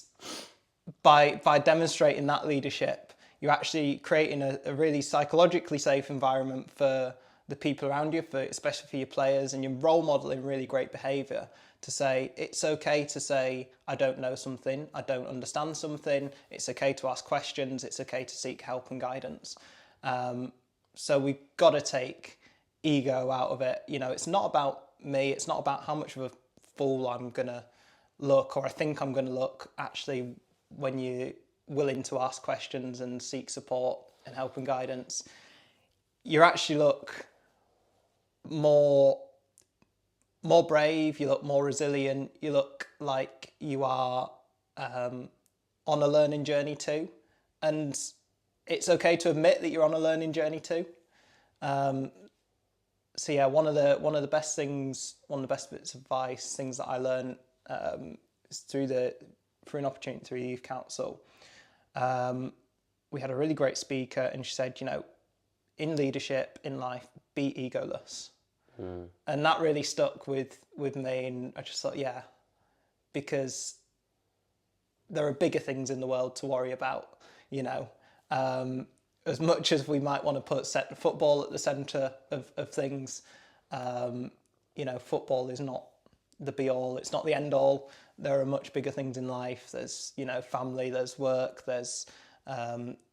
by demonstrating that leadership, you're actually creating a really psychologically safe environment for the people around you, especially for your players, and you're role modeling really great behaviour to say it's okay to say I don't know something, I don't understand something, it's okay to ask questions, it's okay to seek help and guidance. So we've got to take ego out of it. You know, it's not about me, it's not about how much of a fool I'm going to look or I think I'm going to look. Actually, when you're willing to ask questions and seek support and help and guidance, you actually look more brave, you look more resilient, you look like you are on a learning journey too. And it's okay to admit that you're on a learning journey too. So yeah, one of the best things, one of the best bits of advice, things that I learned is through an opportunity through the youth council. We had a really great speaker, and she said, you know, in leadership, in life, be egoless. And that really stuck with me, and I just thought, yeah, because there are bigger things in the world to worry about, you know. As much as we might want to put football at the centre of things, you know, football is not the be all, it's not the end all. There are much bigger things in life. There's, you know, family, there's work, there's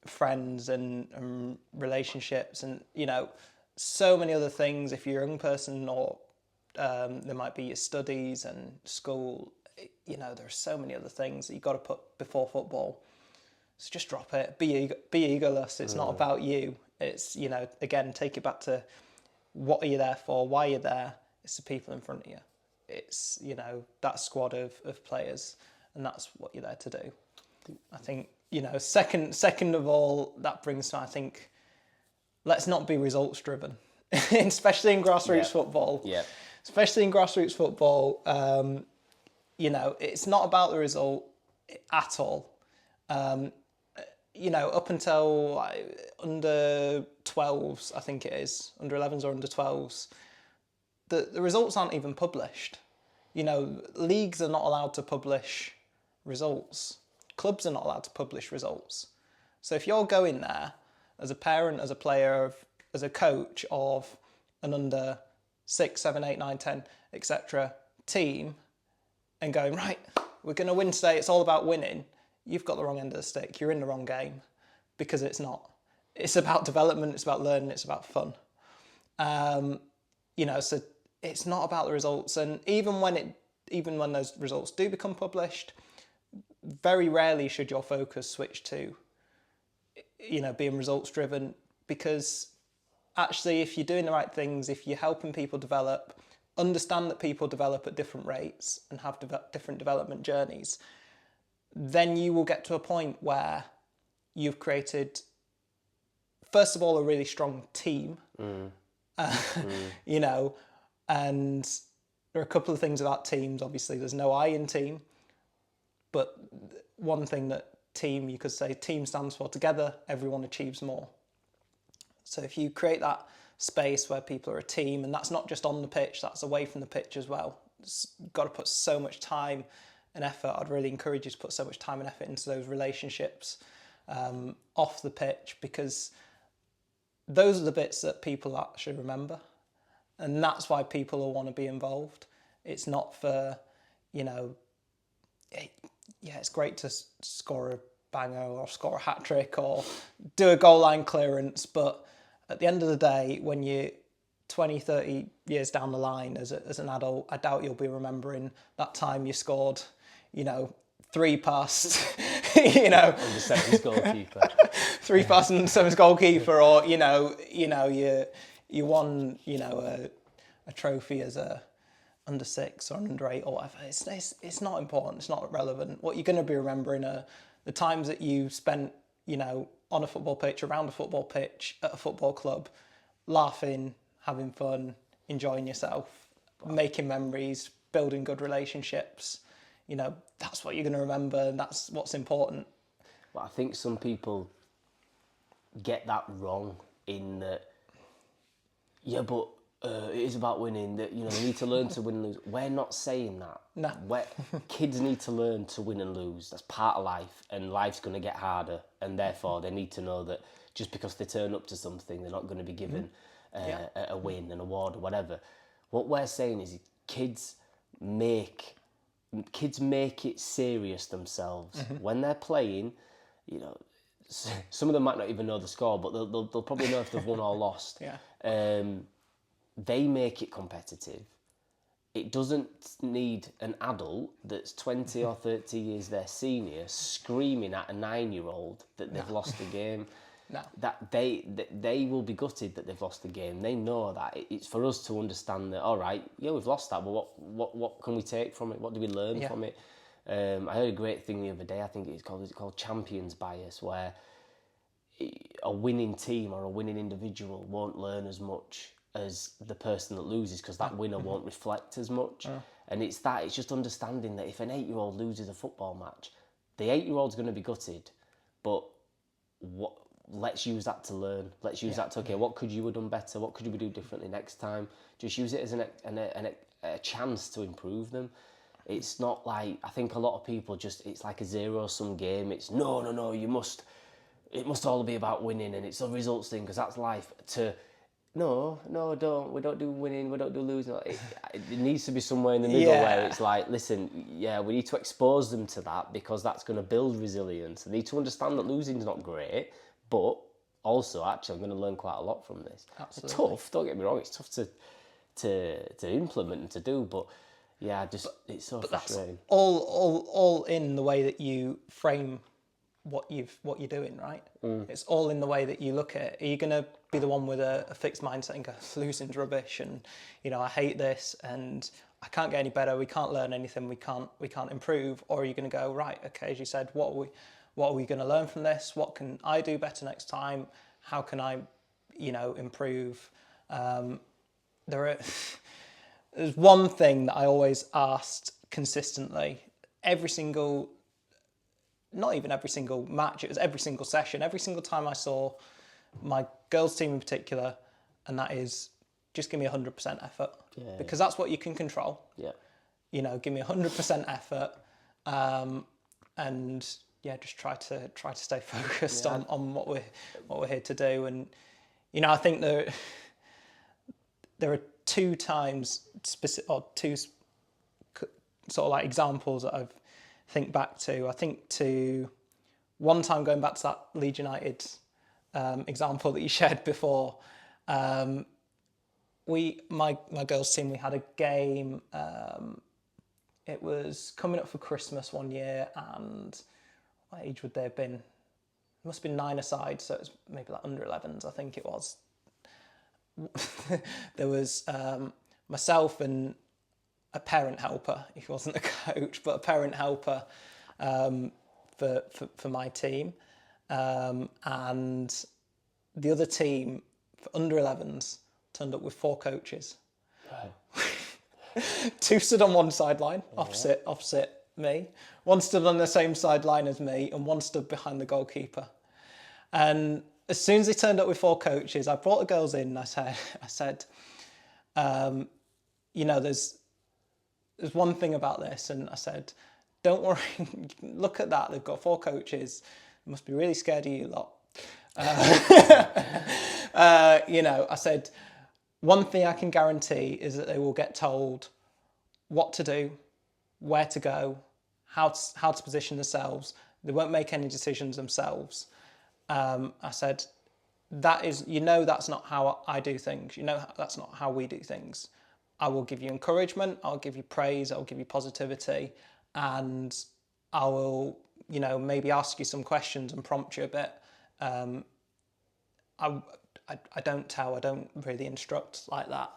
friends and relationships, and, you know, so many other things. If you're a young person, or there might be your studies and school, you know, there are so many other things that you've got to put before football. So just drop it. Be egoless. It's not about you. It's, you know, again, take it back to what are you there for? Why are you there? It's the people in front of you. It's, you know, that squad of players, and that's what you're there to do. I think, you know, second of all, that brings to, I think, let's not be results driven, especially in grassroots football. Yeah. Especially in grassroots football, you know, it's not about the result at all. You know, up until under 12s, I think it is, under 11s or under 12s, the results aren't even published. You know, leagues are not allowed to publish results. Clubs are not allowed to publish results. So if you're going there as a parent, as a player, as a coach of an under 6, 7, 8, 9, 10, etc. team, and going, right, we're going to win today, it's all about winning, you've got the wrong end of the stick. You're in the wrong game, because it's not. It's about development, it's about learning, it's about fun. You know, so it's not about the results. And even when those results do become published, very rarely should your focus switch to, you know, being results driven, because actually, if you're doing the right things, if you're helping people develop, understand that people develop at different rates and have different development journeys, then you will get to a point where you've created, first of all, a really strong team, you know, and there are a couple of things about teams. Obviously, there's no I in team, but one thing that team, you could say team stands for together, everyone achieves more. So if you create that space where people are a team, and that's not just on the pitch, that's away from the pitch as well. You've got to put so much time and effort. I'd really encourage you to put so much time and effort into those relationships off the pitch, because those are the bits that people actually remember, and that's why people will want to be involved. It's not for, you know, it's great to score a banger or score a hat trick or do a goal line clearance, but at the end of the day, when you're 20, 30 years down the line as an adult, I doubt you'll be remembering that time you scored, you know, 3 past, you know, Under sevens goalkeeper. 3 past under sevens goalkeeper, or you you won, you know, a trophy as a under 6 or under 8 or whatever. It's not important. It's not relevant. What you're going to be remembering are the times that you spent, you know, on a football pitch, around a football pitch, at a football club, laughing, having fun, enjoying yourself, making memories, building good relationships. You know, that's what you're going to remember, and that's what's important. But I think some people get that wrong, in that yeah, but it is about winning. That they need to learn to win and lose. We're not saying that. No. Kids need to learn to win and lose. That's part of life, and life's going to get harder, and therefore they need to know that just because they turn up to something, they're not going to be given a win, an award, or whatever. What we're saying is kids make it serious themselves when they're playing. Some of them might not even know the score, but they'll probably know if they've won or lost. Yeah. They make it competitive. It doesn't need an adult that's 20 or 30 years their senior screaming at a 9-year-old that they've lost the game. No. That they will be gutted that they've lost the game. They know that. It's for us to understand that, all right, yeah, we've lost that, but what can we take from it? What do we learn from it? I heard a great thing the other day. I think it's called champions bias, where a winning team or a winning individual won't learn as much as the person that loses because that winner won't reflect as much. And it's just understanding that if an 8-year-old loses a football match, the 8-year-old's going to be gutted, but let's use that to learn. Let's use that to, okay, what could you have done better? What could you do differently next time? Just use it as a chance to improve them. It's not like, I think a lot of people it's like a zero-sum game. It's no, it must all be about winning and it's a results thing because that's life. No, don't. We don't do winning, we don't do losing. It needs to be somewhere in the middle where it's like, listen, we need to expose them to that because that's going to build resilience. They need to understand that losing's not great, but also, actually, I'm going to learn quite a lot from this. Absolutely. It's tough, don't get me wrong, it's tough to implement and to do, but it's so frustrating. That's all in the way that you frame what you're doing, right? It's all in the way that you look at it. Are you going to be the one with a fixed mindset and go, losing's rubbish and I hate this and I can't get any better, we can't learn anything, we can't improve? Or are you going to go, right, okay, as you said, what are we going to learn from this? What can I do better next time? How can I improve? There's one thing that I always asked consistently, not even every single match, it was every single session, every single time I saw my girls team in particular, and that is just give me 100% effort. Because that's what you can control. Give me 100% effort, and just try to stay focused on what we're here to do. And I think there are two times two sort of like examples that I've think back to. I think to one time going back to that Leeds United example that you shared before. My girls team, we had a game. It was coming up for Christmas one year, and what age would they have been? It must have been 9-a-side, so it was maybe like under 11s, I think it was. There was myself and a parent helper. He wasn't a coach, but a parent helper for my team. And the other team for under 11s turned up with 4 coaches. Right. 2 stood on one sideline, opposite me. 1 stood on the same sideline as me, and 1 stood behind the goalkeeper. And as soon as they turned up with 4 coaches, I brought the girls in and I said, there's one thing about this, and I said, don't worry, look at that, they've got 4 coaches, they must be really scared of you lot. I said, one thing I can guarantee is that they will get told what to do, where to go, how to position themselves. They won't make any decisions themselves. I said, that's not how I do things. That's not how we do things. I will give you encouragement, I'll give you praise, I'll give you positivity, and I will, maybe ask you some questions and prompt you a bit. I don't really instruct like that.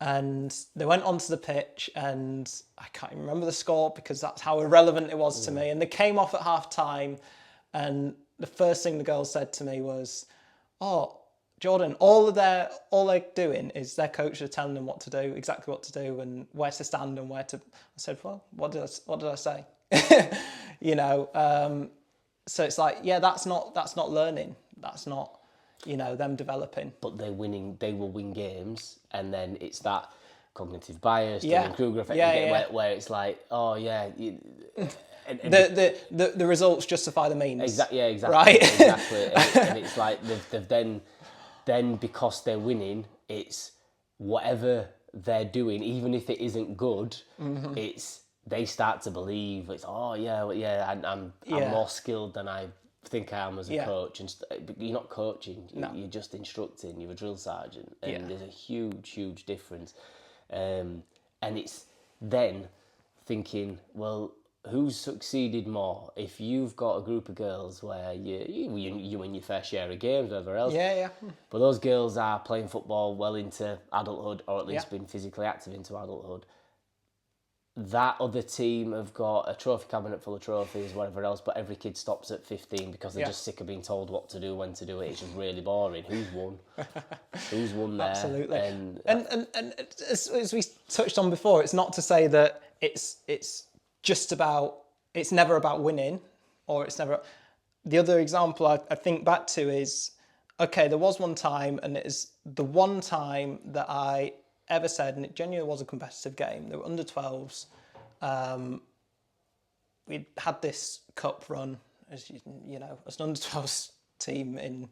And they went onto the pitch, and I can't even remember the score because that's how irrelevant it was to me. And they came off at half time, and the first thing the girls said to me was, "Oh, Jordan, all they're doing is their coach are telling them what to do, exactly what to do, and where to stand and where to." I said, "Well, what did I say?" So it's like, that's not learning. That's not, them developing. But they will win games, and then it's that cognitive bias, Yeah. Dunning-Kruger effect, where it's like, oh yeah, the results justify the means. Exactly. Right. Exactly. And it's like they've then because they're winning, it's whatever they're doing, even if it isn't good, it's they start to believe it's I'm more skilled than I think I am as a coach, and you're not coaching, you're just instructing. You're a drill sergeant, and there's a huge difference. And it's then thinking, well, who's succeeded more? If you've got a group of girls where you win your fair share of games, whatever else, but those girls are playing football well into adulthood, or at least been physically active into adulthood, that other team have got a trophy cabinet full of trophies, whatever else, but every kid stops at 15 because they're just sick of being told what to do, when to do it. It's just really boring. Who's won? Who's won there? Absolutely. And as we touched on before, it's not to say that it's never about winning, or it's never. The other example I think back to is, okay, there was one time, and it is the one time that I ever said, and it genuinely was a competitive game. There were under 12s. We'd had this cup run, as as an under 12s team in,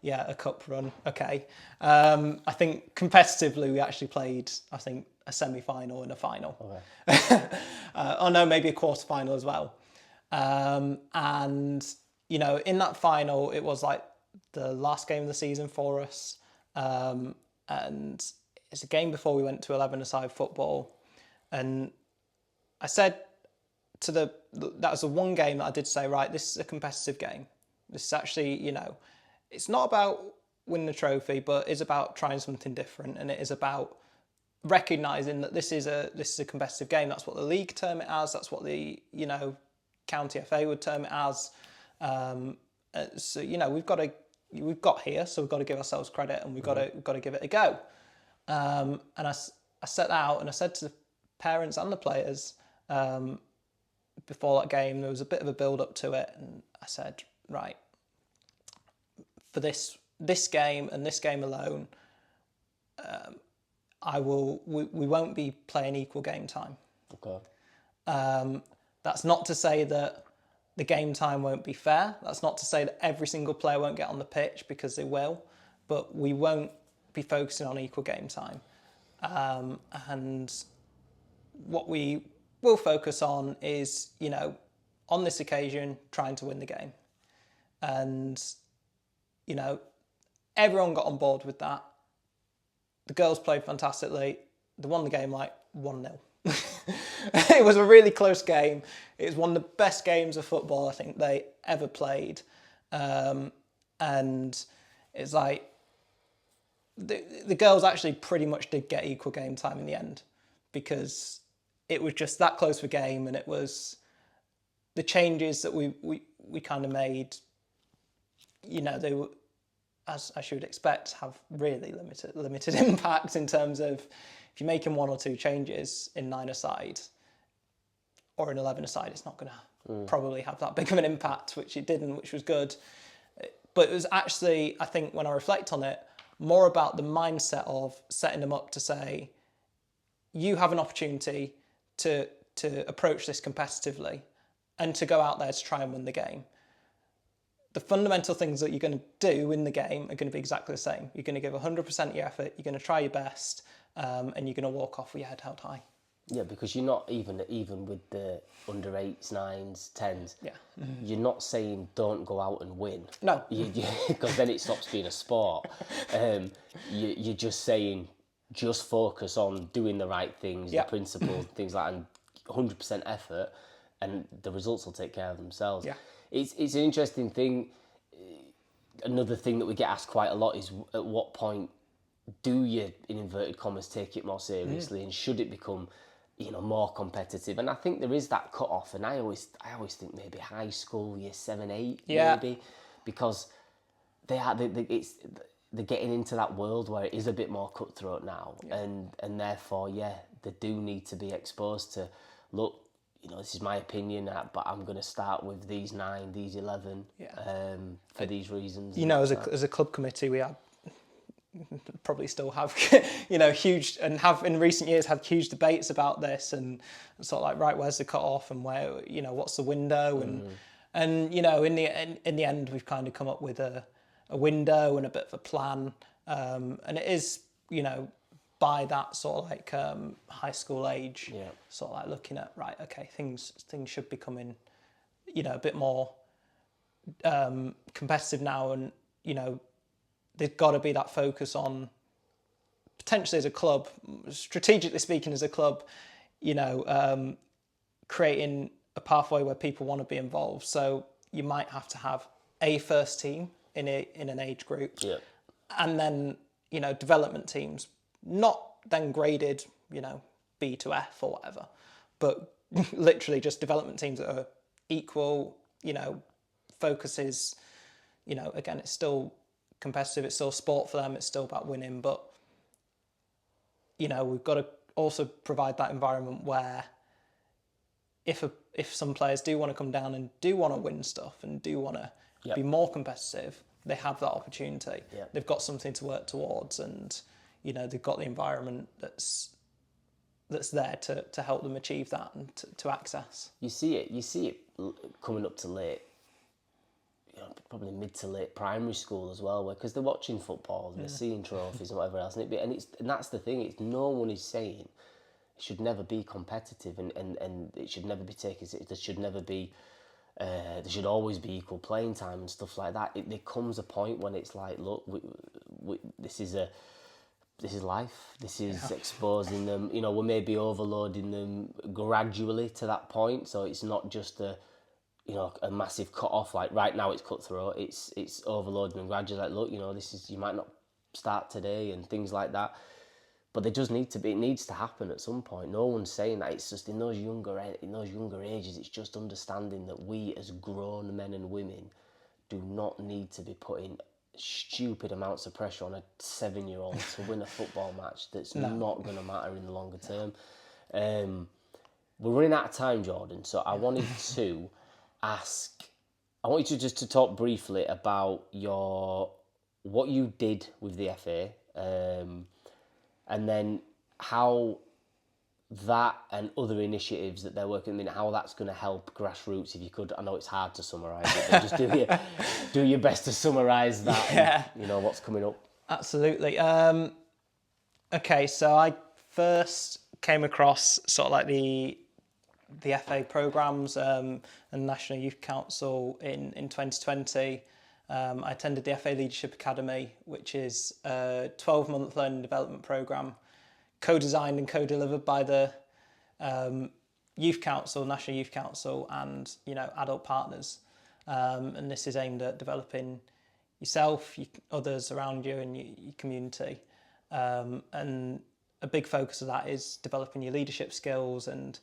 a cup run. Okay. I think competitively we actually played, a semi-final and a final. Okay. Maybe a quarter-final as well. And, in that final, it was like the last game of the season for us. And it's a game before we went to 11-a-side football. And I said that was the one game that I did say, right, this is a competitive game. This is actually, it's not about winning the trophy, but it's about trying something different. And it is about recognising that this is a competitive game. That's what the league term it as. That's what the, county FA would term it as. So, we've got here, so we've got to give ourselves credit, and we've got to give it a go. And I set that out, and I said to the parents and the players before that game, there was a bit of a build up to it, and I said, right, for this game and this game alone, we won't be playing equal game time. Okay. That's not to say that the game time won't be fair. That's not to say that every single player won't get on the pitch, because they will, but we won't be focusing on equal game time. And what we will focus on is, on this occasion, trying to win the game. And, everyone got on board with that. The girls played fantastically. They won the game like 1-0. It was a really close game. It was one of the best games of football I think they ever played. And it's like, the girls actually pretty much did get equal game time in the end, because it was just that close of a game, and it was the changes that we kind of made, they were, as you would expect, have really limited impact in terms of, if you're making one or two changes in 9-a-side or in 11-a-side, it's not going to probably have that big of an impact, which it didn't, which was good. But it was actually, I think, when I reflect on it, more about the mindset of setting them up to say, you have an opportunity to approach this competitively and to go out there to try and win the game. The fundamental things that you're going to do in the game are going to be exactly the same. You're going to give 100% of your effort, you're going to try your best, and you're going to walk off with your head held high. Yeah, because you're not even with the under 8s, 9s, 10s. Yeah. Mm-hmm. You're not saying don't go out and win. No. Because then it stops being a sport. You're just saying just focus on doing the right things, the principles, things like that, and 100% effort, and the results will take care of themselves. Yeah. It's an interesting thing. Another thing that we get asked quite a lot is, at what point do you, in inverted commas, take it more seriously, and should it become, more competitive? And I think there is that cut off, and I always think maybe high school, year 7, 8, maybe, because they're getting into that world where it is a bit more cutthroat now, and therefore, they do need to be exposed to, look, this is my opinion, but I'm going to start with these 9, these 11, for these reasons. As a club committee, we have probably still have, huge, and have in recent years had huge debates about this, and sort of like, right, where's the cut off, and where, what's the window, and in the end, we've kind of come up with a window and a bit of a plan, and it is, by that sort of like high school age, sort of like looking at, right, okay, things should be coming, a bit more competitive now, and there's got to be that focus on, potentially as a club, strategically speaking as a club, creating a pathway where people want to be involved. So you might have to have a first team in an age group, and then development teams, not then graded B to F or whatever, but literally just development teams that are equal. Focuses, again, it's still competitive, it's still sport for them, it's still about winning, but we've got to also provide that environment where if some players do want to come down and do want to win stuff and do want to be more competitive, they have that opportunity. They've got something to work towards, and they've got the environment that's there to help them achieve that and to access. You see it coming up to late, probably mid to late primary school as well, because they're watching football and they're seeing trophies and whatever else, and that's the thing. It's no one is saying it should never be competitive, and it should never be taken. There should never be. There should always be equal playing time and stuff like that. There comes a point when it's like, look, this is life. This is exposing them. We may be overloading them gradually to that point, so it's not just a massive cut off, like right now it's cutthroat. It's overloading and gradually, like, look, you might not start today and things like that, but there does need to be, it needs to happen at some point. No one's saying that. It's just in those younger ages, it's just understanding that we as grown men and women do not need to be putting stupid amounts of pressure on a 7-year-old to win a football match that's not going to matter in the longer term. We're running out of time, Jordan, so I wanted to just to talk briefly about what you did with the FA, and then how that and other initiatives that they're working on, how that's going to help Grassroots. If you could, I know it's hard to summarise it, but just do your best to summarise that. And, what's coming up. Absolutely. Okay, so I first came across sort of like the FA programmes and National Youth Council in 2020. I attended the FA Leadership Academy, which is a 12-month learning development programme co-designed and co-delivered by the Youth Council, National Youth Council, and adult partners. And this is aimed at developing yourself, others around you, and your community. And a big focus of that is developing your leadership skills and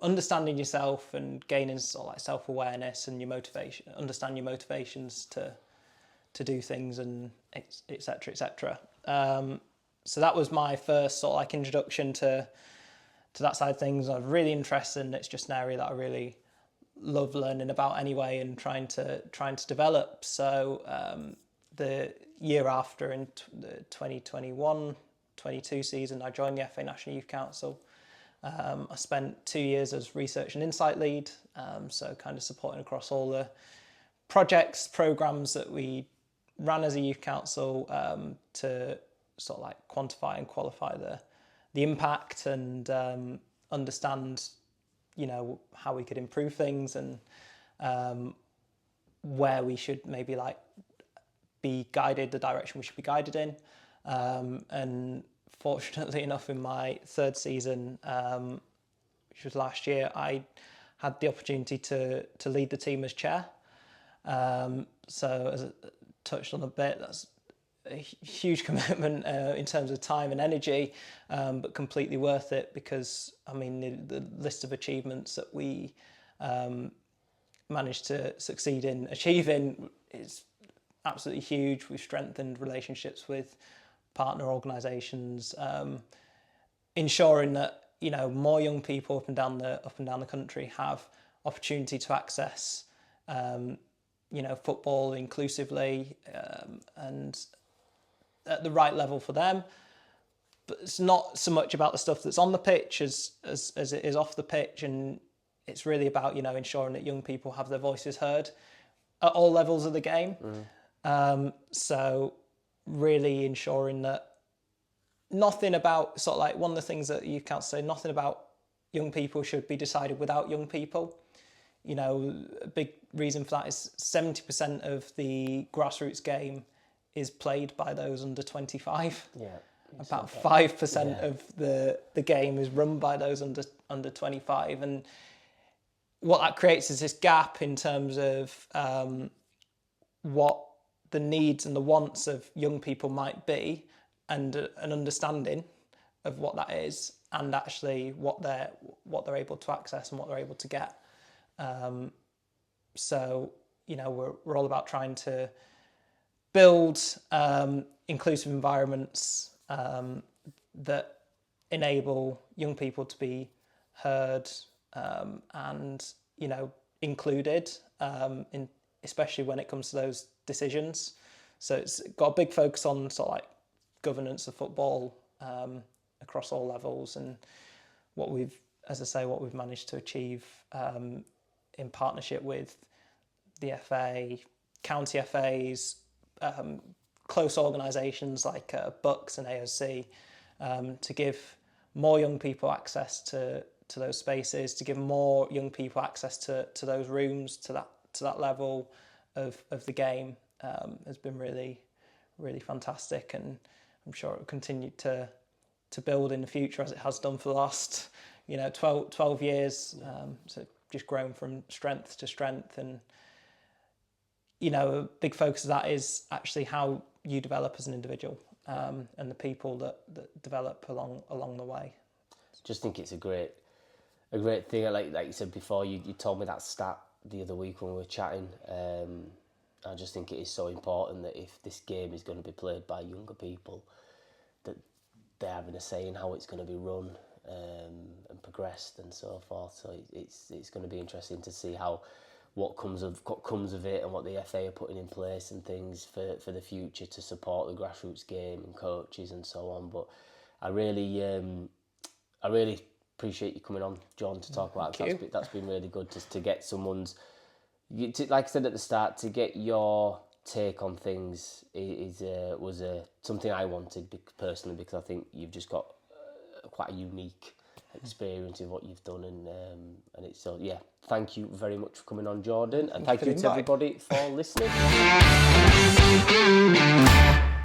understanding yourself and gaining sort of like self-awareness and your motivation, understand your motivations to do things, and et cetera. So that was my first sort of like introduction to that side of things. I was really interested, and it's just an area that I really love learning about anyway, and trying to develop. So the year after, in the 2021-22 season, I joined the FA National Youth Council. I spent 2 years as research and insight lead, so kind of supporting across all the projects, programmes that we ran as a youth council to sort of like quantify and qualify the impact and understand, how we could improve things, and where we should maybe like be guided, the direction we should be guided in. And fortunately enough, in my third season, which was last year, I had the opportunity to lead the team as chair. So as I touched on a bit, that's a huge commitment in terms of time and energy, but completely worth it, because I mean the list of achievements that we managed to succeed in achieving is absolutely huge. We've strengthened relationships with partner organisations, ensuring that more young people up and down the country have opportunity to access football inclusively and at the right level for them. But it's not so much about the stuff that's on the pitch as it is off the pitch, and it's really about ensuring that young people have their voices heard at all levels of the game. So really ensuring that nothing about sort of like one of the things that you can't say, nothing about young people should be decided without young people. A big reason for that is 70% of the grassroots game is played by those under 25. Yeah. About 5% of the game is run by those under 25, and what that creates is this gap in terms of what the needs and the wants of young people might be, and an understanding of what that is, and actually what they're able to access and what they're able to get. So we're all about trying to build inclusive environments that enable young people to be heard and included, especially when it comes to those decisions. So it's got a big focus on sort of like governance of football across all levels, and what we've managed to achieve in partnership with the FA, county FAs, close organisations like Bucks and AOC, to give more young people access to those spaces, to give more young people access to those rooms, to that level of the game, has been really, really fantastic, and I'm sure it will continue to build in the future as it has done for the last 12 years. So just grown from strength to strength, and a big focus of that is actually how you develop as an individual, and the people that develop along the way. Just think it's a great thing. Like you said before, you told me that stat the other week when we were chatting. I just think it is so important that if this game is going to be played by younger people, that they're having a say in how it's going to be run and progressed and so forth. So it's going to be interesting to see what comes of it, and what the FA are putting in place and things for the future to support the grassroots game and coaches and so on. But I really appreciate you coming on, John, to talk about it. That's been really good to get someone's, like I said at the start, to get your take on things was something I wanted personally, because I think you've just got quite a unique experience of what you've done, and it's so thank you very much for coming on, Jordan, and thank you to everybody for listening.